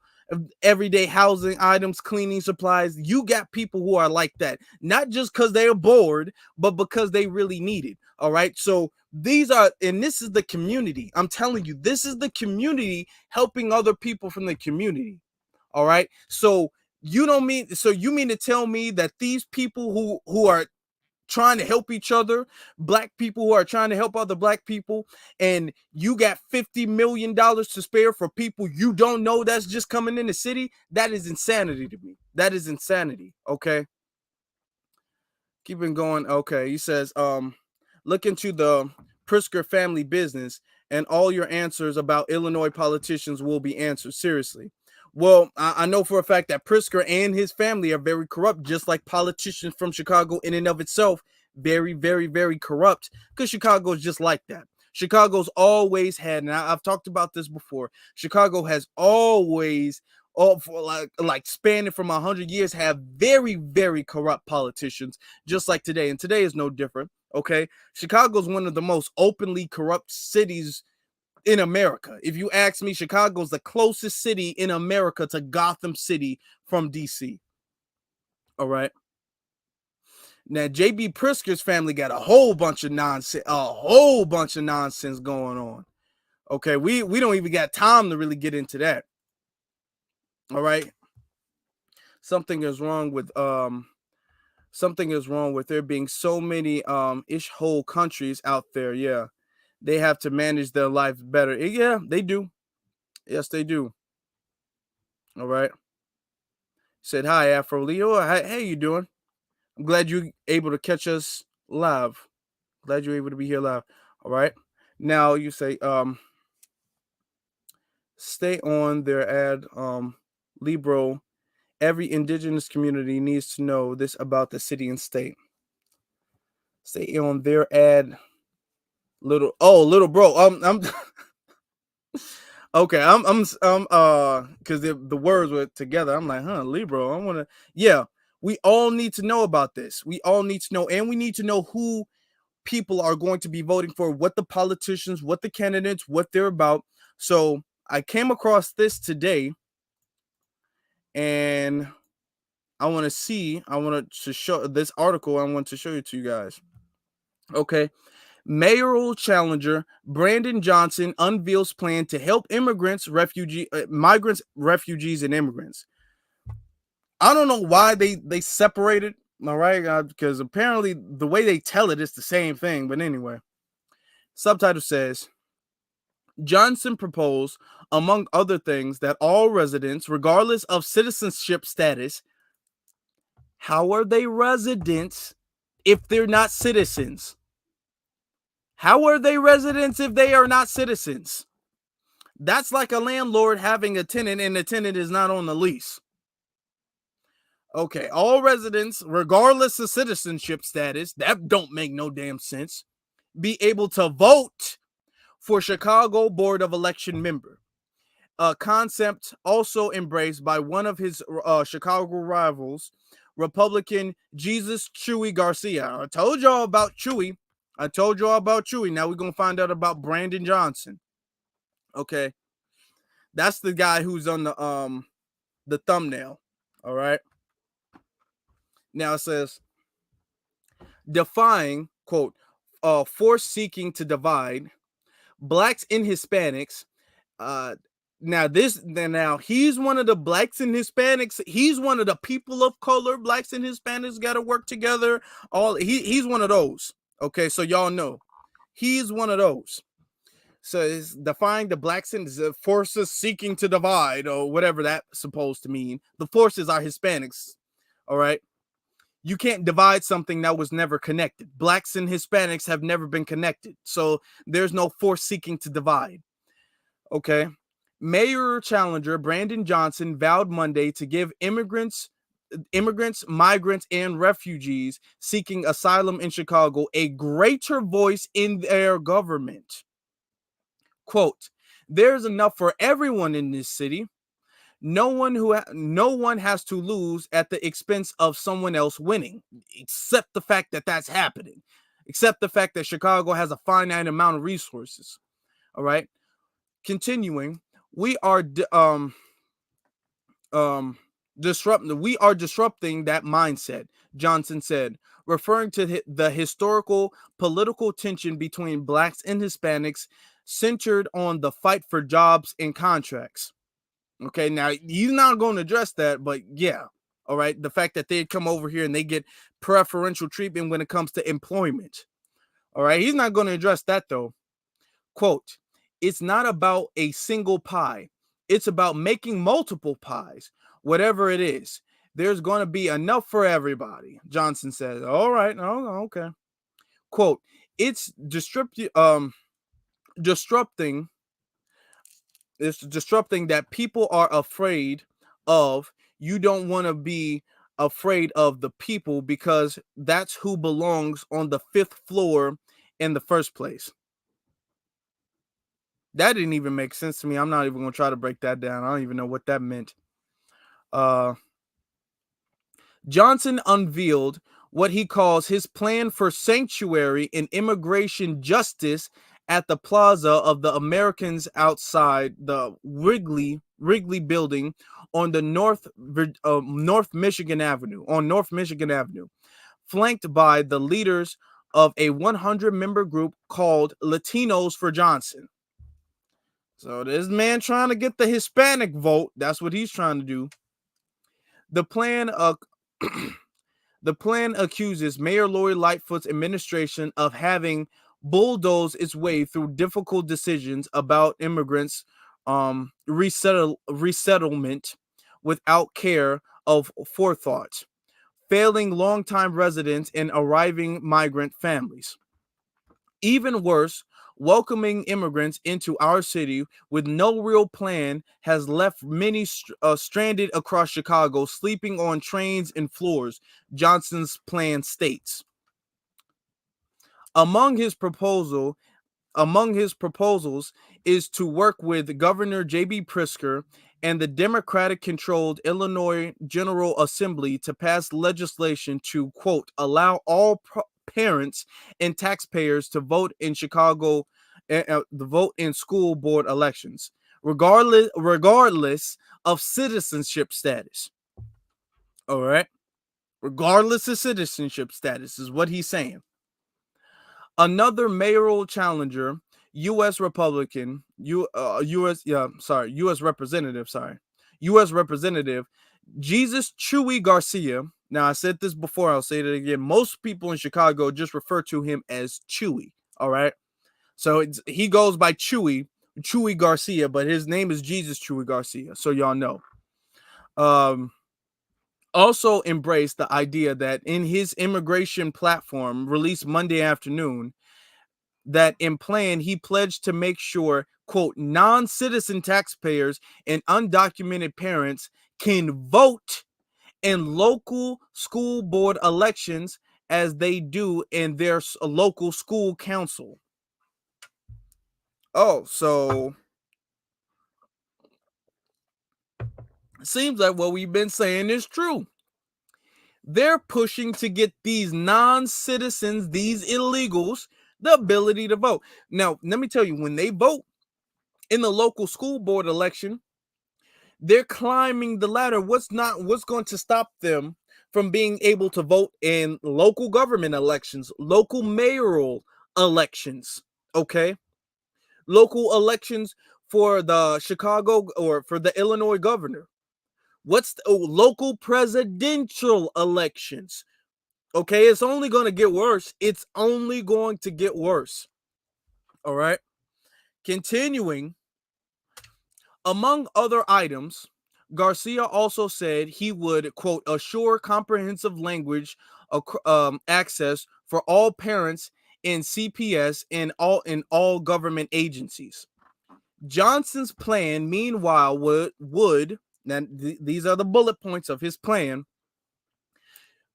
everyday housing items, cleaning supplies. You got people who are like that, not just because they're bored, but because they really need it. All right. So this is the community. I'm telling you, this is the community helping other people from the community. All right. So you mean to tell me that these people who are trying to help each other, black people who are trying to help other black people, and you got $50 million to spare for people you don't know that's just coming in the city? That is insanity to me. That is insanity. Okay. Keeping going. Okay. He says, look into the Pritzker family business and all your answers about Illinois politicians will be answered. Seriously. Well, I know for a fact that Pritzker and his family are very corrupt, just like politicians from Chicago in and of itself. Very, very, very corrupt, because Chicago is just like that. Chicago's always had, and I've talked about this before, Chicago has always, all for like spanning from 100 years, have very, very corrupt politicians, just like today. And today is no different. Okay. Chicago's one of the most openly corrupt cities in America. If you ask me, Chicago's the closest city in America to Gotham City from DC. All right. Now, JB Pritzker's family got a whole bunch of nonsense going on. Okay, we don't even got time to really get into that. All right. Something is wrong with there being so many ish whole countries out there. Yeah. They have to manage their life better. Yeah, they do. Yes, they do. All right. Said hi, Afro Leo. How you doing? I'm glad you're able to catch us live. Glad you're able to be here live. All right. Now you say stay on their ad. Libro. Every indigenous community needs to know this about the city and state. Stay on their ad. Little bro. I'm okay. I'm because the words were together. I'm like, Libro. I want to. Yeah, we all need to know about this. We all need to know, and we need to know who people are going to be voting for, what the politicians, what the candidates, what they're about. So I came across this today, and I want to show this article. I want to show it to you guys. Okay. Mayoral challenger Brandon Johnson unveils plan to help migrants, refugees, and immigrants. I don't know why they separated. All right, because apparently the way they tell it is the same thing. But anyway, subtitle says Johnson proposed, among other things, that all residents, regardless of citizenship status, how are they residents if they're not citizens? How are they residents if they are not citizens? That's like a landlord having a tenant and the tenant is not on the lease. Okay, all residents, regardless of citizenship status, that don't make no damn sense, be able to vote for Chicago Board of Election member. A concept also embraced by one of his Chicago rivals, Republican Jesus Chewy Garcia. I told y'all about Chewy. Now we're going to find out about Brandon Johnson. Okay. That's the guy who's on the thumbnail. All right. Now it says, defying, quote, force seeking to divide, blacks and Hispanics. Now he's one of the blacks and Hispanics. He's one of the people of color. Blacks and Hispanics got to work together. He's one of those. Okay, so y'all know he's one of those. So it's defying the blacks and the forces seeking to divide, or whatever that's supposed to mean. The forces are Hispanics. All right. You can't divide something that was never connected. Blacks and Hispanics have never been connected. So there's no force seeking to divide. Okay. Mayor challenger Brandon Johnson vowed Monday to give immigrants, migrants, and refugees seeking asylum in Chicago a greater voice in their government. Quote, "There's enough for everyone in this city. No one has to lose at the expense of someone else winning, except the fact that that's happening, except the fact that Chicago has a finite amount of resources." All right. Continuing, we are disrupting that mindset, Johnson said, referring to the historical political tension between blacks and Hispanics centered on the fight for jobs and contracts. Okay, now he's not going to address that, but yeah, all right, the fact that they come over here and they get preferential treatment when it comes to employment. All right, he's not going to address that though. Quote, "It's not about a single pie. It's about making multiple pies, whatever it is. There's going to be enough for everybody," Johnson says. All right. Oh, okay. Quote, "It's disrupting that people are afraid of. You don't want to be afraid of the people because that's who belongs on the 5th floor in the first place." That didn't even make sense to me. I'm not even going to try to break that down. I don't even know what that meant. Johnson unveiled what he calls his plan for sanctuary and immigration justice at the plaza of the Americans outside the Wrigley building on the North Michigan Avenue, flanked by the leaders of a 100-member group called Latinos for Johnson. So this man trying to get the Hispanic vote. That's what he's trying to do. The plan accuses Mayor Lori Lightfoot's administration of having bulldozed its way through difficult decisions about immigrants' resettlement without care of forethought, failing longtime residents and arriving migrant families. Even worse, welcoming immigrants into our city with no real plan has left many stranded across Chicago, sleeping on trains and floors, Johnson's plan states. Among his proposals is to work with Governor J.B. Pritzker and the Democratic-controlled Illinois General Assembly to pass legislation to, quote, "allow all parents and taxpayers to vote in Chicago, the vote in school board elections, regardless of citizenship status." All right, regardless of citizenship status is what he's saying. Another mayoral challenger, U.S. Representative Jesus Chewy Garcia. Now, I said this before, I'll say it again. Most people in Chicago just refer to him as Chewy, all right? So he goes by Chewy Garcia, but his name is Jesus Chewy Garcia, so y'all know. Also embraced the idea that in his immigration platform released Monday afternoon, that in plan he pledged to make sure, quote, "non-citizen taxpayers and undocumented parents can vote in local school board elections as they do in their local school council." Oh, so it seems like what we've been saying is true. They're pushing to get these non-citizens, these illegals, the ability to vote. Now, let me tell you, when they vote in the local school board election, they're climbing the ladder. What's going to stop them from being able to vote in local government elections, local mayoral elections? Okay. local elections for the Chicago or for the Illinois governor? What's the local presidential elections? Okay, it's only going to get worse. It's only going to get worse. All right. Continuing, among other items, Garcia also said he would, quote, assure comprehensive language access for all parents in CPS and all government agencies. Johnson's plan, meanwhile, would these are the bullet points of his plan,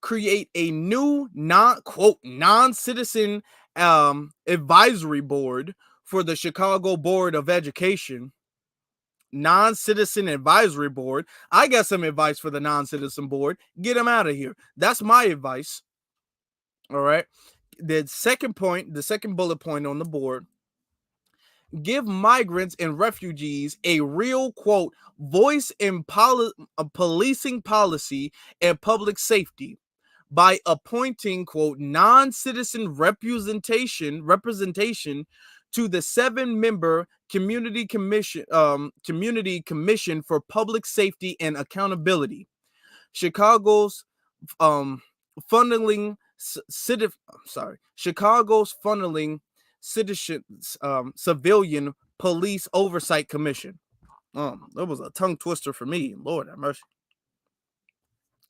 create a new non-citizen advisory board for the Chicago Board of Education. Non-citizen advisory board. I got some advice for the non-citizen board. Get them out of here. That's my advice. All right. The second bullet point on the board: give migrants and refugees a real, quote, voice in policing policy and public safety by appointing, quote, non-citizen representation to the 7-member community commission for public safety and accountability. Chicago's funneling civilian police oversight commission. That was a tongue twister for me. Lord have mercy.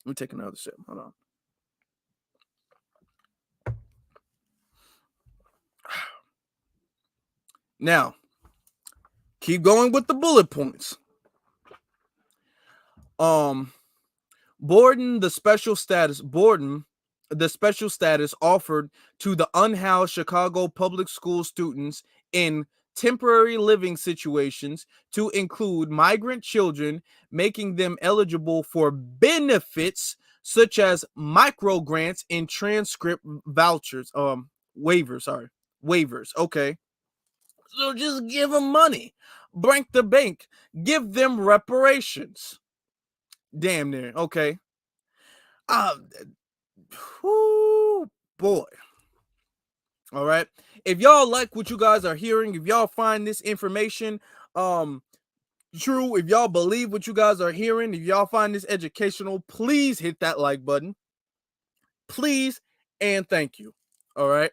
Let me take another sip. Hold on. Now, keep going with the bullet points. Borden, the special status offered to the unhoused Chicago public school students in temporary living situations to include migrant children, making them eligible for benefits such as micro grants and transcript waivers. Okay. So just give them money. Break the bank. Give them reparations. Damn near. Okay. Whoo, boy. All right. If y'all like what you guys are hearing, if y'all find this information true, if y'all believe what you guys are hearing, if y'all find this educational, please hit that like button. Please and thank you. All right.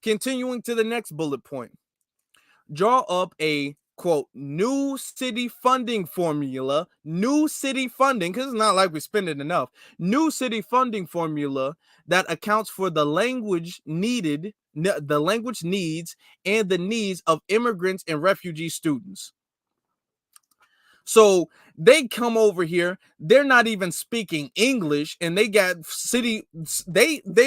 Continuing to the next bullet point. Draw up a, quote, new city funding formula, new city funding, because it's not like we're spending enough, new city funding formula that accounts for the language needs and the needs of immigrants and refugee students. So they come over here, they're not even speaking English, and they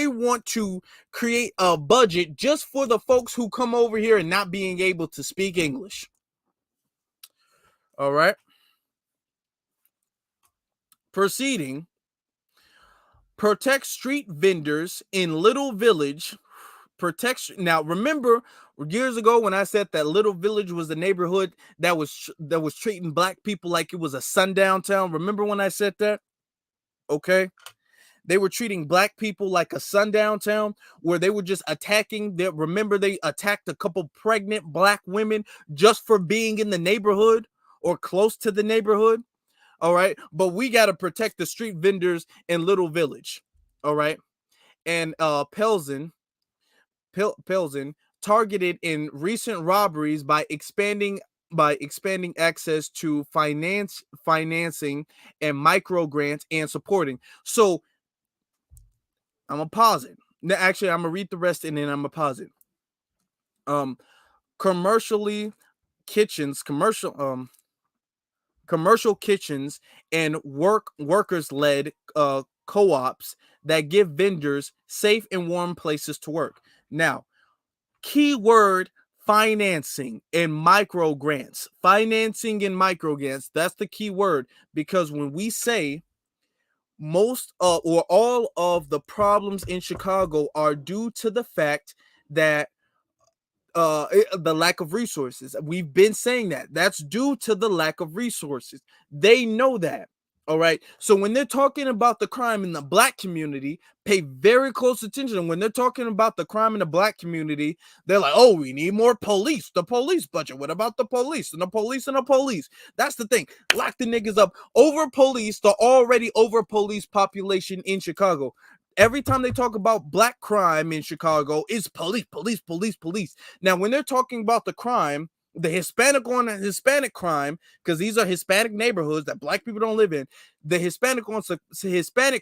want to create a budget just for the folks who come over here and not being able to speak English. All right. Proceeding. Protect street vendors in Little Village. Now, remember years ago when I said that Little Village was the neighborhood that was treating black people like it was a sundown town? Remember when I said that? Okay. They were treating black people like a sundown town where they were just attacking. Remember, they attacked a couple pregnant black women just for being in the neighborhood or close to the neighborhood. All right. But we got to protect the street vendors in Little Village. All right. And Pelzin targeted in recent robberies by expanding access to financing and micro grants and supporting. So I'm gonna pause it. Actually, I'm gonna read the rest and then I'm gonna pause it. Commercial kitchens and workers-led co-ops that give vendors safe and warm places to work. Now, keyword financing and micro grants. Financing and micro grants. That's the key word, because when we say most or all of the problems in Chicago are due to the fact that the lack of resources. We've been saying that. That's due to the lack of resources. They know that. All right. So when they're talking about the crime in the black community, pay very close attention. When they're talking about the crime in the black community, they're like, oh, we need more police. The police budget. What about the police and the police and the police? That's the thing. Lock the niggas up. Over police, the already over police population in Chicago. Every time they talk about black crime in Chicago, it's police, police, police, police. Now, when they're talking about the crime, the Hispanic crime, because these are Hispanic neighborhoods that black people don't live in, the Hispanic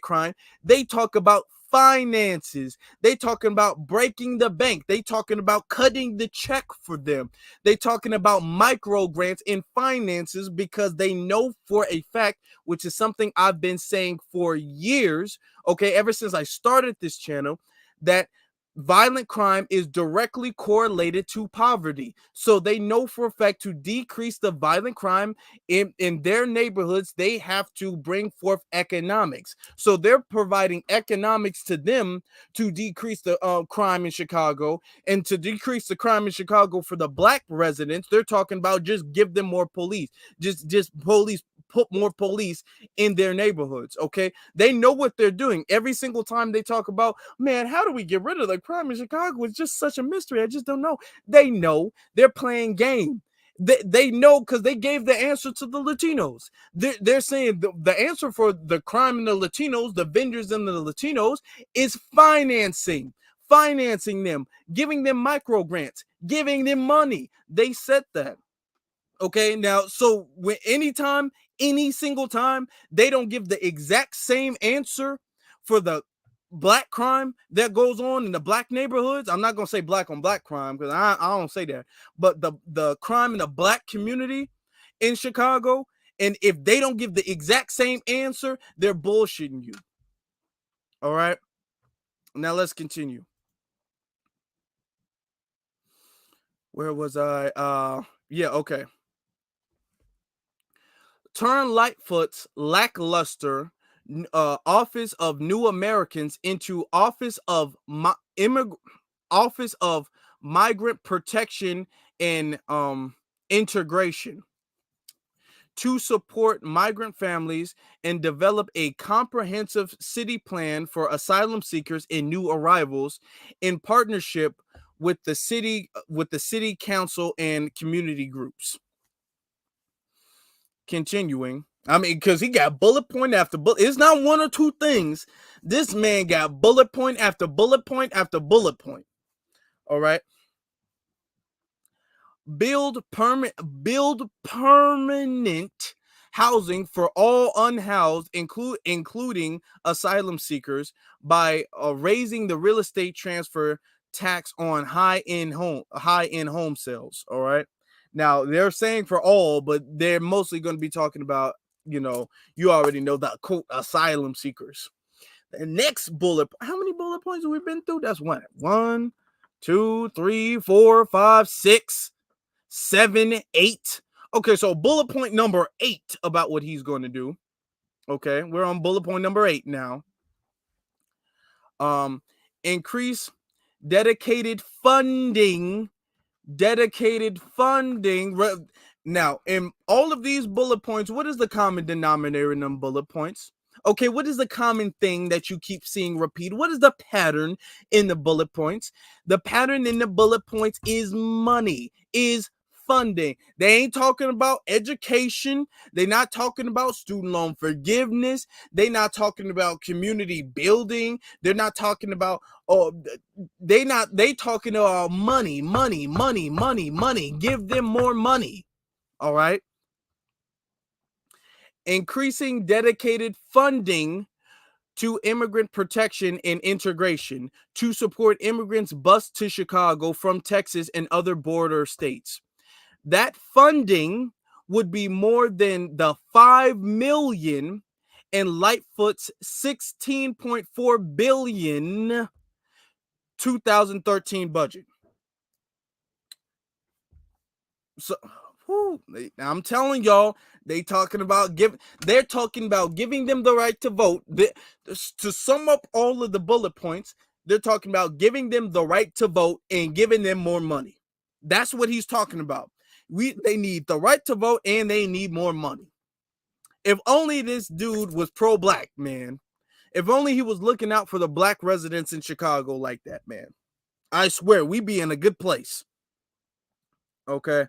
crime, they talk about finances. They talking about breaking the bank. They talking about cutting the check for them. They talking about micro grants in finances because they know for a fact, which is something I've been saying for years, okay, ever since I started this channel, that violent crime is directly correlated to poverty. So they know for a fact to decrease the violent crime in their neighborhoods, they have to bring forth economics. So they're providing economics to them to decrease the crime in Chicago. And to decrease the crime in Chicago for the black residents, they're talking about just give them more police. Just police, put more police in their neighborhoods, okay? They know what they're doing. Every single time they talk about, man, how do we get rid of the crime in Chicago? It's just such a mystery. I just don't know. They know. They're playing game. They know because they gave the answer to the Latinos. They're saying the answer for the crime in the Latinos, the vendors in the Latinos, is financing them, giving them micro grants, giving them money. They said that. Okay, now, so when any single time they don't give the exact same answer for the black crime that goes on in the black neighborhoods. I'm not gonna say black on black crime because I don't say that, but the crime in the black community in Chicago, and if they don't give the exact same answer, they're bullshitting you. All right, now let's continue. Where was I? Yeah, okay. Turn Lightfoot's lackluster Office of New Americans into Office of Migrant Protection and Integration to support migrant families and develop a comprehensive city plan for asylum seekers and new arrivals in partnership with the city council and community groups. Continuing, I mean, because he got bullet point after bullet. It's not one or two things. This man got bullet point after bullet point after bullet point. All right. Build permanent housing for all unhoused, including asylum seekers, by raising the real estate transfer tax on high-end home sales. All right. Now they're saying for all, but they're mostly going to be talking about, you already know that quote asylum seekers. The next bullet, how many bullet points have we been through? That's 1, 2, 3, 4, 5, 6, 7, 8. Okay, so bullet point number 8 about what he's going to do. Okay, we're on bullet point number 8 now. Increase dedicated funding. Now, in all of these bullet points, what is the common denominator in them bullet points? Okay, what is the common thing that you keep seeing repeat? What is the pattern in the bullet points? The pattern in the bullet points is money, is funding. They ain't talking about education. They're not talking about student loan forgiveness. They're not talking about community building. They're not talking about they talking about money. Give them more money. All right. Increasing dedicated funding to immigrant protection and integration to support immigrants bused to Chicago from Texas and other border states. That funding would be more than the $5 million in Lightfoot's $16.4 billion 2013 budget. So, I'm telling y'all, they're talking about giving them the right to vote. To sum up all of the bullet points, they're talking about giving them the right to vote and giving them more money. That's what he's talking about. They need the right to vote and they need more money. If only this dude was pro-black, man. If only he was looking out for the black residents in Chicago like that, man. I swear, we'd be in a good place. Okay.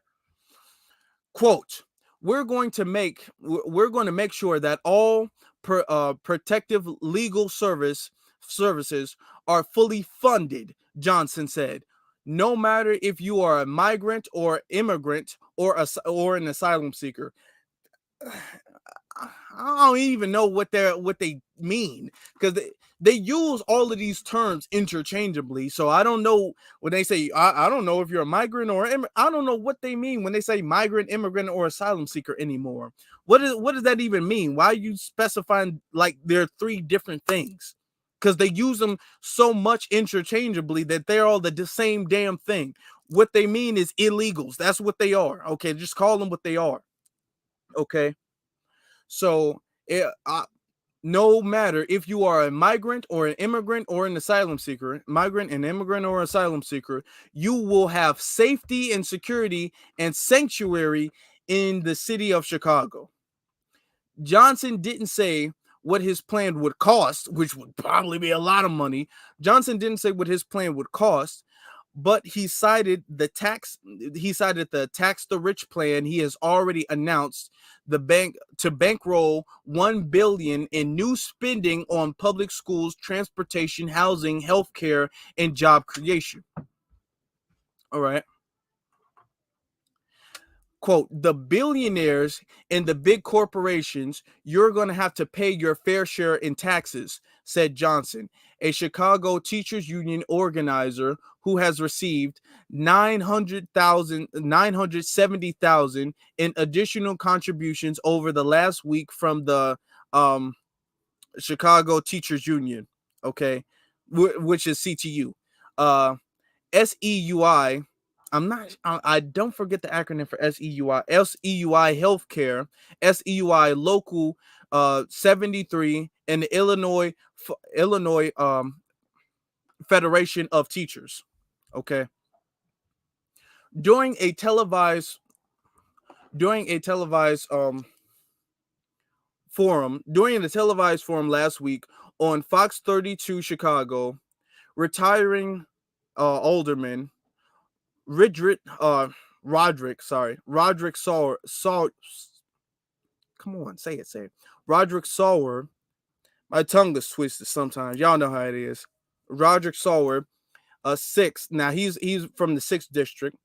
Quote, we're going to make sure that all protective legal services are fully funded, Johnson said. No matter if you are a migrant or immigrant or an asylum seeker. I don't even know what they mean, because they use all of these terms interchangeably. So I don't know when they say I don't know if you're a migrant or I don't know what they mean when they say migrant, immigrant, or asylum seeker anymore. What does that even mean? Why are you specifying like they're three different things? Because they use them so much interchangeably that they're all the same damn thing. What they mean is illegals. That's what they are. Okay, just call them what they are. Okay. So, no matter if you are a migrant or an immigrant or an asylum seeker, you will have safety and security and sanctuary in the city of Chicago. Johnson didn't say what his plan would cost, which would probably be a lot of money. Johnson didn't say what his plan would cost, but he cited the tax the rich plan he has already announced the bank to bankroll $1 billion in new spending on public schools, transportation, housing, healthcare, and job creation. All right. Quote, the billionaires and the big corporations, you're going to have to pay your fair share in taxes, said Johnson, a Chicago Teachers Union organizer who has received $970,000 in additional contributions over the last week from the Chicago Teachers Union, okay, which is CTU. SEUI, I don't forget the acronym for SEUI. SEUI Healthcare, SEUI Local 73, and the Illinois Federation of Teachers. Okay. During a televised forum last week on Fox 32 Chicago, retiring alderman Roderick Sauer. Come on, say it. Roderick Sauer. My tongue is twisted sometimes. Y'all know how it is. Roderick Sauer, 6th. Now he's from the 6th district.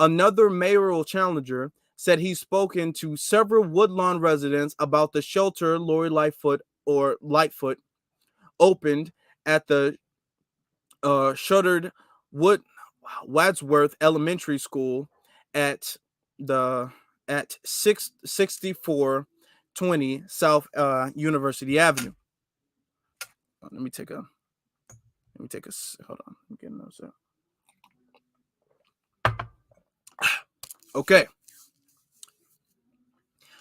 Another mayoral challenger said he's spoken to several Woodlawn residents about the shelter Lori Lightfoot opened at the shuttered Wadsworth Elementary School at 6420 South University Avenue. Let me take a hold on. I'm getting those out. Okay.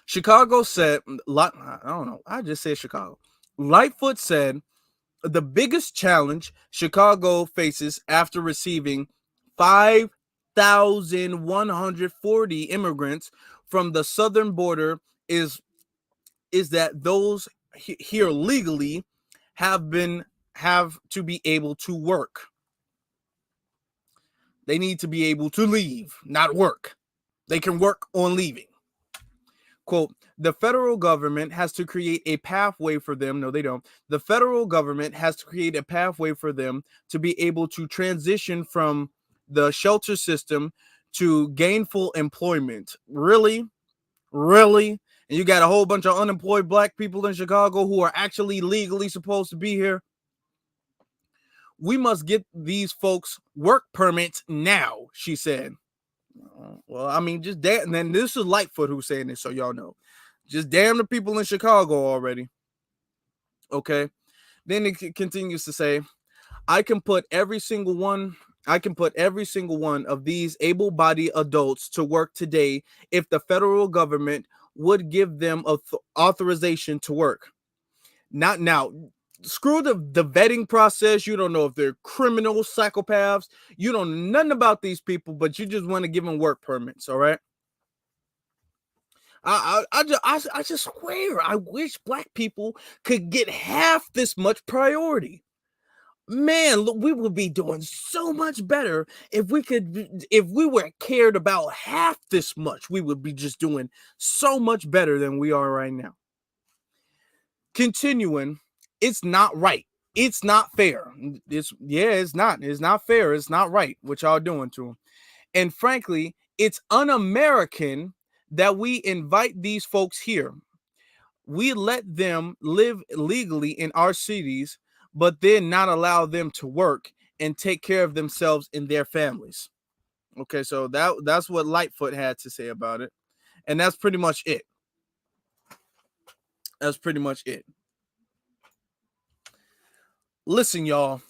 Chicago said, I don't know. I just said Chicago. Lightfoot said the biggest challenge Chicago faces after receiving 5,140 immigrants from the southern border is that those here legally have to be able to work. They need to be able to leave, not work. They can work on leaving. Quote, the federal government has to create a pathway for them. No, they don't. The federal government has to create a pathway for them to be able to transition from the shelter system to gainful employment. Really? And you got a whole bunch of unemployed black people in Chicago who are actually legally supposed to be here. We must get these folks work permits now, she said. Well, I mean, just damn. And then this is Lightfoot who's saying this, so y'all know. Just damn the people in Chicago already. Okay. Then it continues to say, I can put every single one of these able-bodied adults to work today if the federal government would give them authorization to work. Not now. Screw the vetting process. You don't know if they're criminals, psychopaths. You don't know nothing about these people, but you just want to give them work permits, all right? I just swear, I wish black people could get half this much priority. Man, look, we would be doing so much better if we were cared about half this much. We would be just doing so much better than we are right now. Continuing, it's not right. It's not fair. It's not fair. It's not right what y'all doing to them. And frankly, it's un-American that we invite these folks here. We let them live legally in our cities, but then not allow them to work and take care of themselves and their families. Okay, so that's what Lightfoot had to say about it. And that's pretty much it. That's pretty much it. Listen, y'all.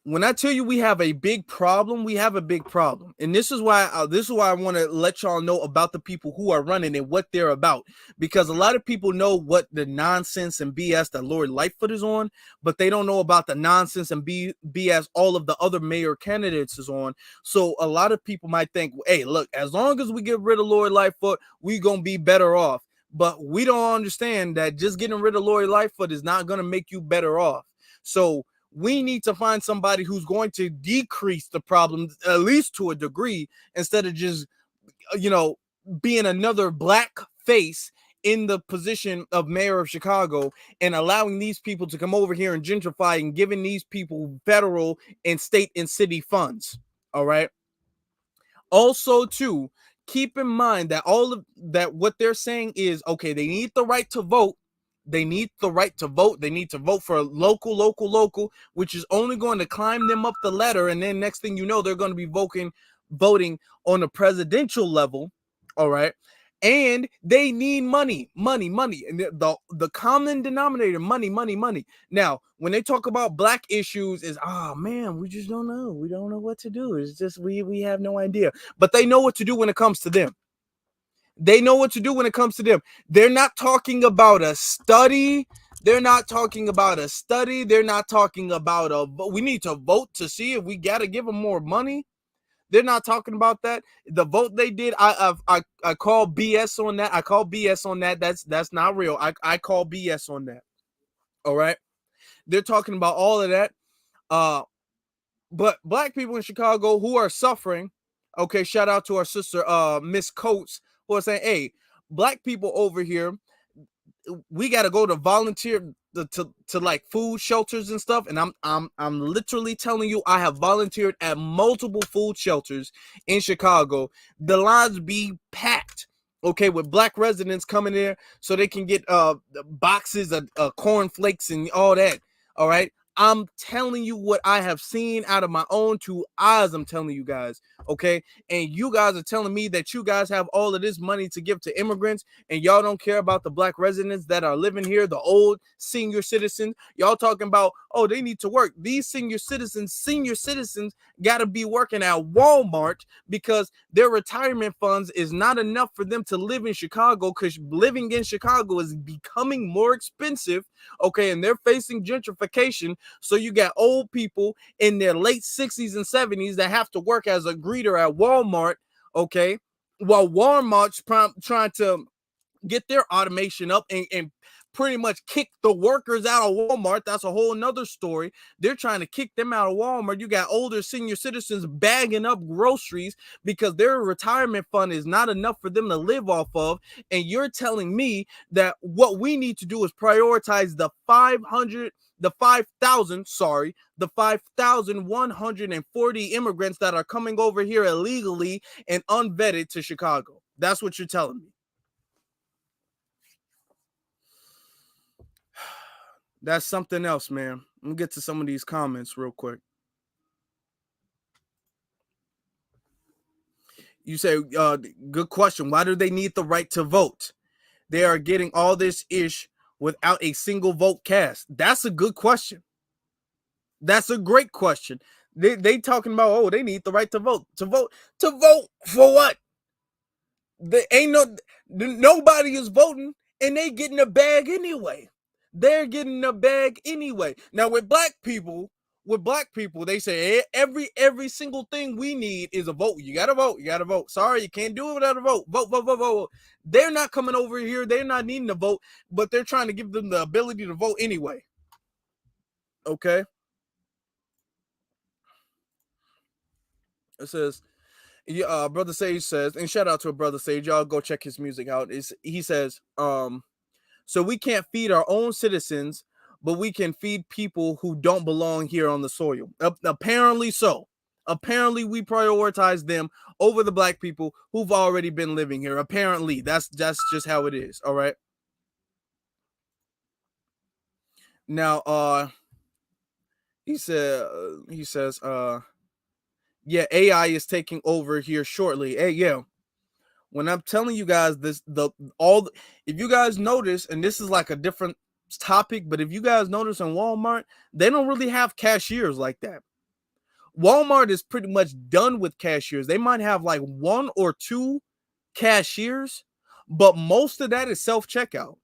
When I tell you we have a big problem, we have a big problem. And this is why I want to let y'all know about the people who are running and what they're about. Because a lot of people know what the nonsense and BS that Lori Lightfoot is on, but they don't know about the nonsense and BS all of the other mayor candidates is on. So a lot of people might think, hey, look, as long as we get rid of Lori Lightfoot, we're going to be better off. But we don't understand that just getting rid of Lori Lightfoot is not going to make you better off. So we need to find somebody who's going to decrease the problem, at least to a degree, instead of just, being another black face in the position of mayor of Chicago and allowing these people to come over here and gentrify and giving these people federal and state and city funds. All right. Also, too, keep in mind that what they're saying is, okay, they need the right to vote. They need the right to vote. They need to vote for a local, which is only going to climb them up the ladder. And then next thing you know, they're going to be voting on a presidential level. All right. And they need money. And the common denominator, money. Now, when they talk about black issues is, man, we just don't know. We don't know what to do. It's just, we have no idea, but they know what to do when it comes to them. They know what to do when it comes to them. They're not talking about a study. They're not talking about we need to vote to see if we got to give them more money. They're not talking about that. The vote they did, I call BS on that. I call BS on that. That's not real. I call BS on that. All right. They're talking about all of that. But black people in Chicago who are suffering. Okay, shout out to our sister, Miss Coates, who are saying, hey, black people over here, we got to go to volunteer to like food shelters and stuff. And I'm literally telling you, I have volunteered at multiple food shelters in Chicago. The lines be packed, okay, with black residents coming there so they can get boxes of cornflakes and all that. All right. I'm telling you what I have seen out of my own two eyes. I'm telling you guys, okay? And you guys are telling me that you guys have all of this money to give to immigrants and y'all don't care about the black residents that are living here, the old senior citizens. Y'all talking about, oh, they need to work. These senior citizens got to be working at Walmart because their retirement funds is not enough for them to live in Chicago because living in Chicago is becoming more expensive, okay? And they're facing gentrification. So you got old people in their late 60s and 70s that have to work as a greeter at Walmart, okay? While Walmart's trying to get their automation up and pretty much kick the workers out of Walmart. That's a whole nother story. They're trying to kick them out of Walmart. You got older senior citizens bagging up groceries because their retirement fund is not enough for them to live off of. And you're telling me that what we need to do is prioritize the 5,140 immigrants that are coming over here illegally and unvetted to Chicago. That's what you're telling me. That's something else, man. Let me get to some of these comments real quick. You say, good question. Why do they need the right to vote? They are getting all this ish without a single vote cast. That's a good question. That's a great question. They talking about, oh, they need the right to vote. To vote for what? Nobody is voting and they getting a bag anyway. They're getting a bag anyway. Now with black people, with black people, they say every single thing we need is a vote. You gotta vote. You gotta vote. Sorry, you can't do it without a vote. Vote, vote, vote, vote. They're not coming over here. They're not needing to vote, but they're trying to give them the ability to vote anyway. Okay. It says, yeah, Brother Sage says, and shout out to a Brother Sage. Y'all go check his music out. He says, so we can't feed our own citizens, but we can feed people who don't belong here on the soil. Apparently so. Apparently we prioritize them over the black people who've already been living here. Apparently that's just how it is. All right. Now, he says, yeah, AI is taking over here shortly. Hey, yeah. When I'm telling you guys this, if you guys notice, and this is like a different topic, but if you guys notice in Walmart, they don't really have cashiers like that. Walmart is pretty much done with cashiers. They might have like 1 or 2 cashiers, but most of that is self-checkout.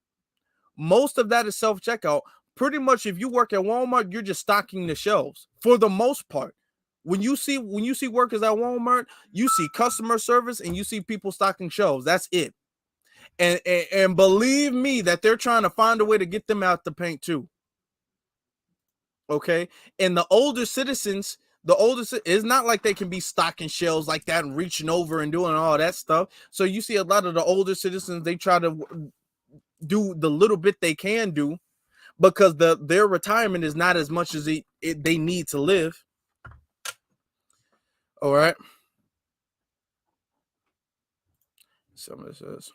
Most of that is self-checkout. Pretty much if you work at Walmart, you're just stocking the shelves for the most part. When you see workers at Walmart, you see customer service and you see people stocking shelves. That's it. And believe me that they're trying to find a way to get them out the paint too. Okay. And the older citizens, it's not like they can be stocking shelves like that and reaching over and doing all that stuff. So you see a lot of the older citizens, they try to do the little bit they can do because their retirement is not as much as they need to live. All right. Somebody says,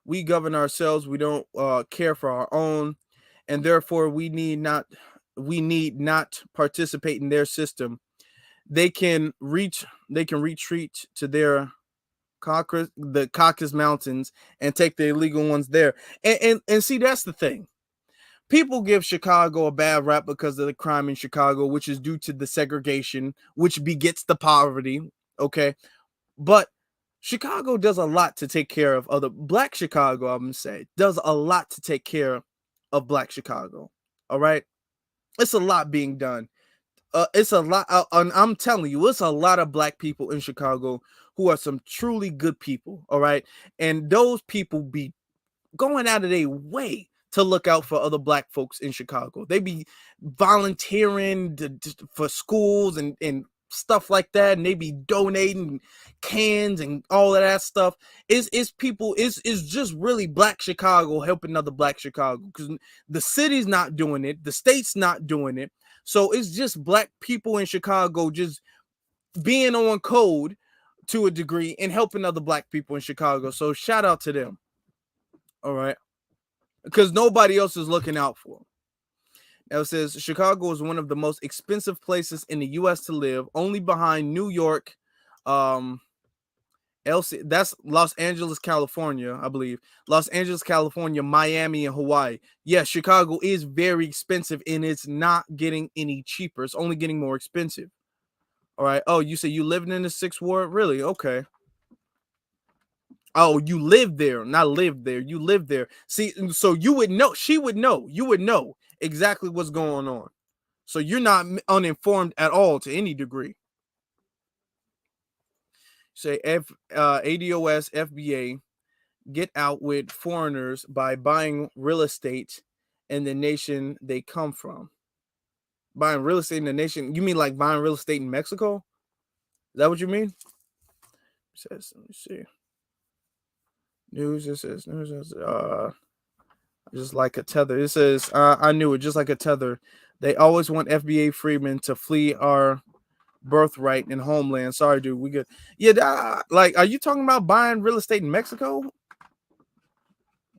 we govern ourselves. We don't care for our own, and therefore we need not participate in their system. They can retreat to the Caucasus Mountains and take the illegal ones there. And see, that's the thing. People give Chicago a bad rap because of the crime in Chicago, which is due to the segregation, which begets the poverty. Okay. But Chicago does a lot to take care of Black Chicago, I'm going to say, does a lot to take care of Black Chicago. All right. It's a lot being done. It's a lot. I'm telling you, it's a lot of Black people in Chicago who are some truly good people. All right. And those people be going out of their way to look out for other Black folks in Chicago. They be volunteering for schools and stuff like that, and they be donating cans and all of that stuff. It's just really Black Chicago helping other Black Chicago, because the city's not doing it, the state's not doing it. So it's just Black people in Chicago just being on code to a degree and helping other Black people in Chicago. So shout out to them. All right. Because nobody else is looking out for them. Now it says Chicago is one of the most expensive places in the U.S. to live, only behind New York, that's Los Angeles, California, I believe. Los Angeles, California, Miami, and Hawaii. Yeah, Chicago is very expensive, and it's not getting any cheaper. It's only getting more expensive. All right. Oh, you say you living in the 6th ward? Really? Okay. Oh, you live there, not live there. You live there. See, so you would know, you would know exactly what's going on. So you're not uninformed at all to any degree. Say ADOS, FBA, get out with foreigners by buying real estate in the nation they come from. Buying real estate in the nation, you mean like buying real estate in Mexico? Is that what you mean? It says, let me see. News, it says, just like a tether. It says, I knew it, just like a tether. They always want FBA freemen to flee our birthright and homeland. Sorry, dude. We good. Yeah, like, are you talking about buying real estate in Mexico?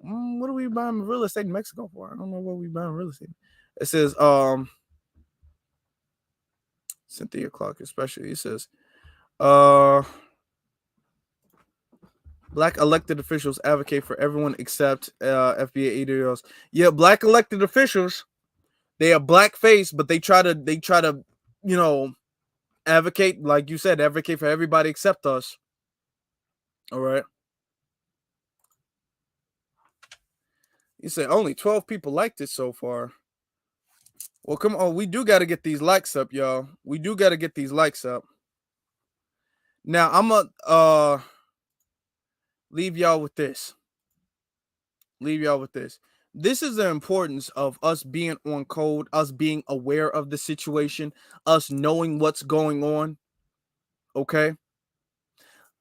What are we buying real estate in Mexico for? I don't know what we buying real estate. It says, Cynthia Clark, especially. It says, Black elected officials advocate for everyone except FBA ADOS. Yeah, Black elected officials, they are blackface, but they try to, you know, advocate, like you said, advocate for everybody except us. All right. You say only 12 people liked it so far. Well, come on. We do got to get these likes up, y'all. We do got to get these likes up. Now, I'm going to leave y'all with this. This is the importance of us being on code, us being aware of the situation, us knowing what's going on. Okay.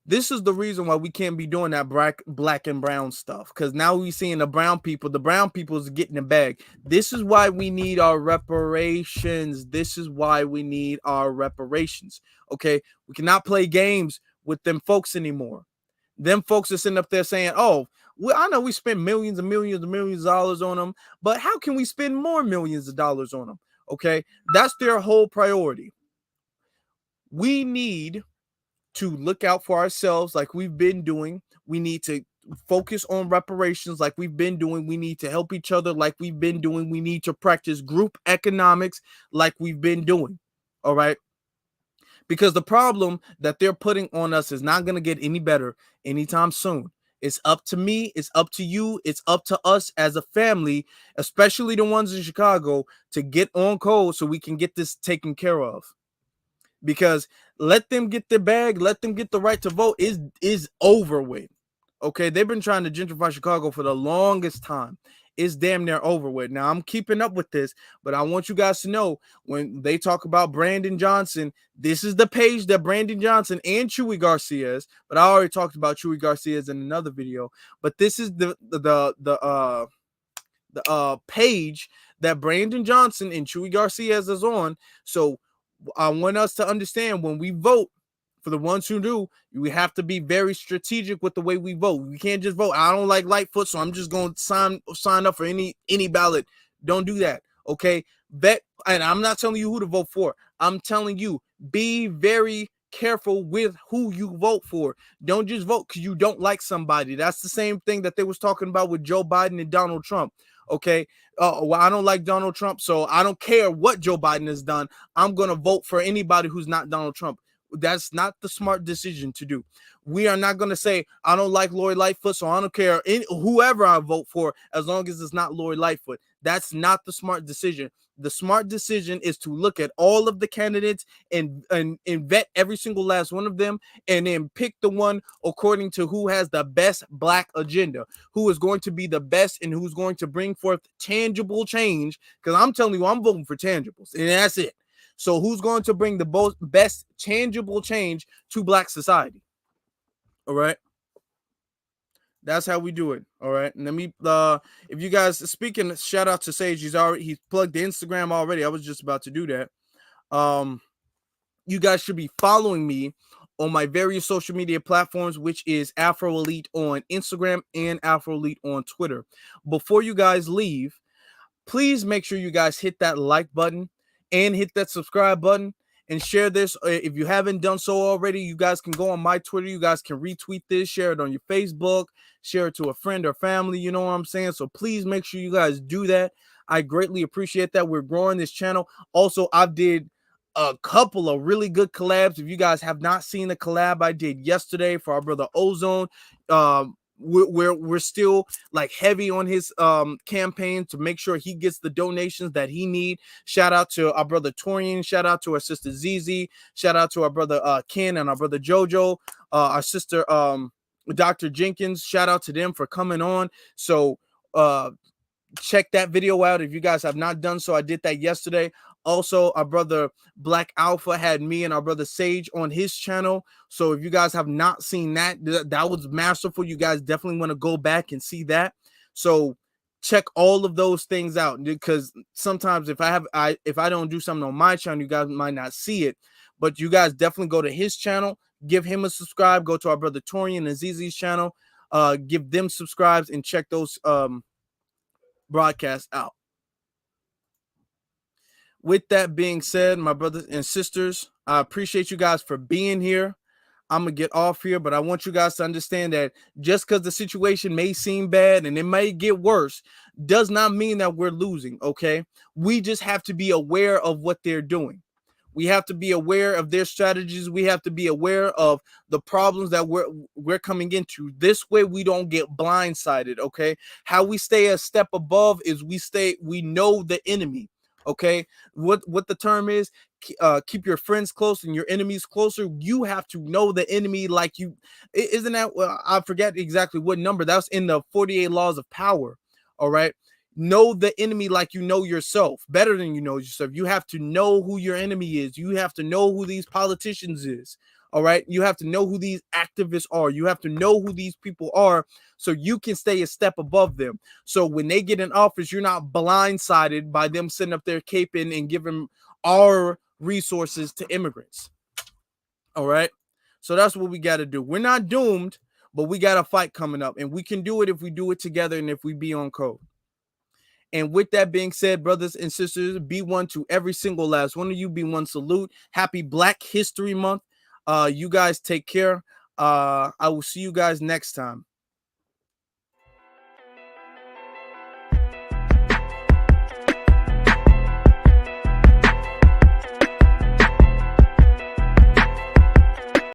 This is the reason why we can't be doing that black and brown stuff. Because now we seeing the brown people is getting the bag. This is why we need our reparations. Okay. We cannot play games with them folks anymore. Them folks are sitting up there saying, oh, well, I know we spent millions and millions and millions of dollars on them, but how can we spend more millions of dollars on them? Okay. That's their whole priority. We need to look out for ourselves like we've been doing. We need to focus on reparations like we've been doing. We need to help each other like we've been doing. We need to practice group economics like we've been doing. All right. Because the problem that they're putting on us is not going to get any better anytime soon. It's up to me. It's up to you. It's up to us as a family, especially the ones in Chicago, to get on code so we can get this taken care of. Because let them get the bag, let them get the right to vote is over with. Okay, they've been trying to gentrify Chicago for the longest time. It's damn near over with. Now, I'm keeping up with this, but I want you guys to know when they talk about Brandon Johnson, this is the page that Brandon Johnson and Chuy Garcia's, but I already talked about Chuy Garcia's in another video, but this is the page that Brandon Johnson and Chuy Garcia's is on. So I want us to understand when we vote, for the ones who do, we have to be very strategic with the way we vote. We can't just vote. I don't like Lightfoot, so I'm just going to sign up for any ballot. Don't do that, okay? Bet, and I'm not telling you who to vote for. I'm telling you, be very careful with who you vote for. Don't just vote because you don't like somebody. That's the same thing that they was talking about with Joe Biden and Donald Trump. Okay, well, I don't like Donald Trump, so I don't care what Joe Biden has done. I'm going to vote for anybody who's not Donald Trump. That's not the smart decision to do. We are not going to say, I don't like Lori Lightfoot, so I don't care whoever I vote for as long as it's not Lori Lightfoot. That's not the smart decision. The smart decision is to look at all of the candidates and vet every single last one of them and then pick the one according to who has the best black agenda, who is going to be the best and who's going to bring forth tangible change. Because I'm telling you, I'm voting for tangibles, and that's it. So who's going to bring the best tangible change to black society? All right. That's how we do it. All right. And let me if you guys speaking, shout out to Sage. He's plugged the Instagram already. I was just about to do that. You guys should be following me on my various social media platforms, which is Afro Elite on Instagram and Afro Elite on Twitter. Before you guys leave, please make sure you guys hit that like button and hit that subscribe button and share this. If you haven't done so already, you guys can go on my Twitter. You guys can retweet this, share it on your Facebook, share it to a friend or family. You know what I'm saying? So please make sure you guys do that. I greatly appreciate that. We're growing this channel. Also, I did a couple of really good collabs. If you guys have not seen the collab I did yesterday for our brother Ozone, we're still like heavy on his campaign to make sure he gets the donations that he need. Shout out to our brother Torian, shout out to our sister Zizi, shout out to our brother Ken and our brother Jojo, our sister Dr. Jenkins. Shout out to them for coming on. So check that video out if you guys have not done so. I did that yesterday. Also, our brother Black Alpha had me and our brother Sage on his channel. So if you guys have not seen that, that was masterful. You guys definitely want to go back and see that. So check all of those things out, because sometimes if I don't do something on my channel, you guys might not see it. But you guys definitely go to his channel, give him a subscribe, go to our brother Torian and Zizi's channel, give them subscribes and check those broadcasts out. With that being said, my brothers and sisters, I appreciate you guys for being here. I'm going to get off here, but I want you guys to understand that just because the situation may seem bad and it may get worse does not mean that we're losing, okay? We just have to be aware of what they're doing. We have to be aware of their strategies. We have to be aware of the problems that we're coming into. This way we don't get blindsided, okay? How we stay a step above is we know the enemy. Okay, what the term is, keep your friends close and your enemies closer. You have to know the enemy like you, isn't that, well, I forget exactly what number that was in the 48 laws of power. All right, know the enemy like you know yourself, better than you know yourself. You have to know who your enemy is. You have to know who these politicians is. All right, you have to know who these activists are. You have to know who these people are, so you can stay a step above them. So when they get in office, you're not blindsided by them sitting up there caping and giving our resources to immigrants. All right, so that's what we got to do. We're not doomed, but we got a fight coming up, and we can do it if we do it together and if we be on code. And with that being said, brothers and sisters, be one to every single last one of you. Be one salute. Happy Black History Month. You guys take care. I will see you guys next time.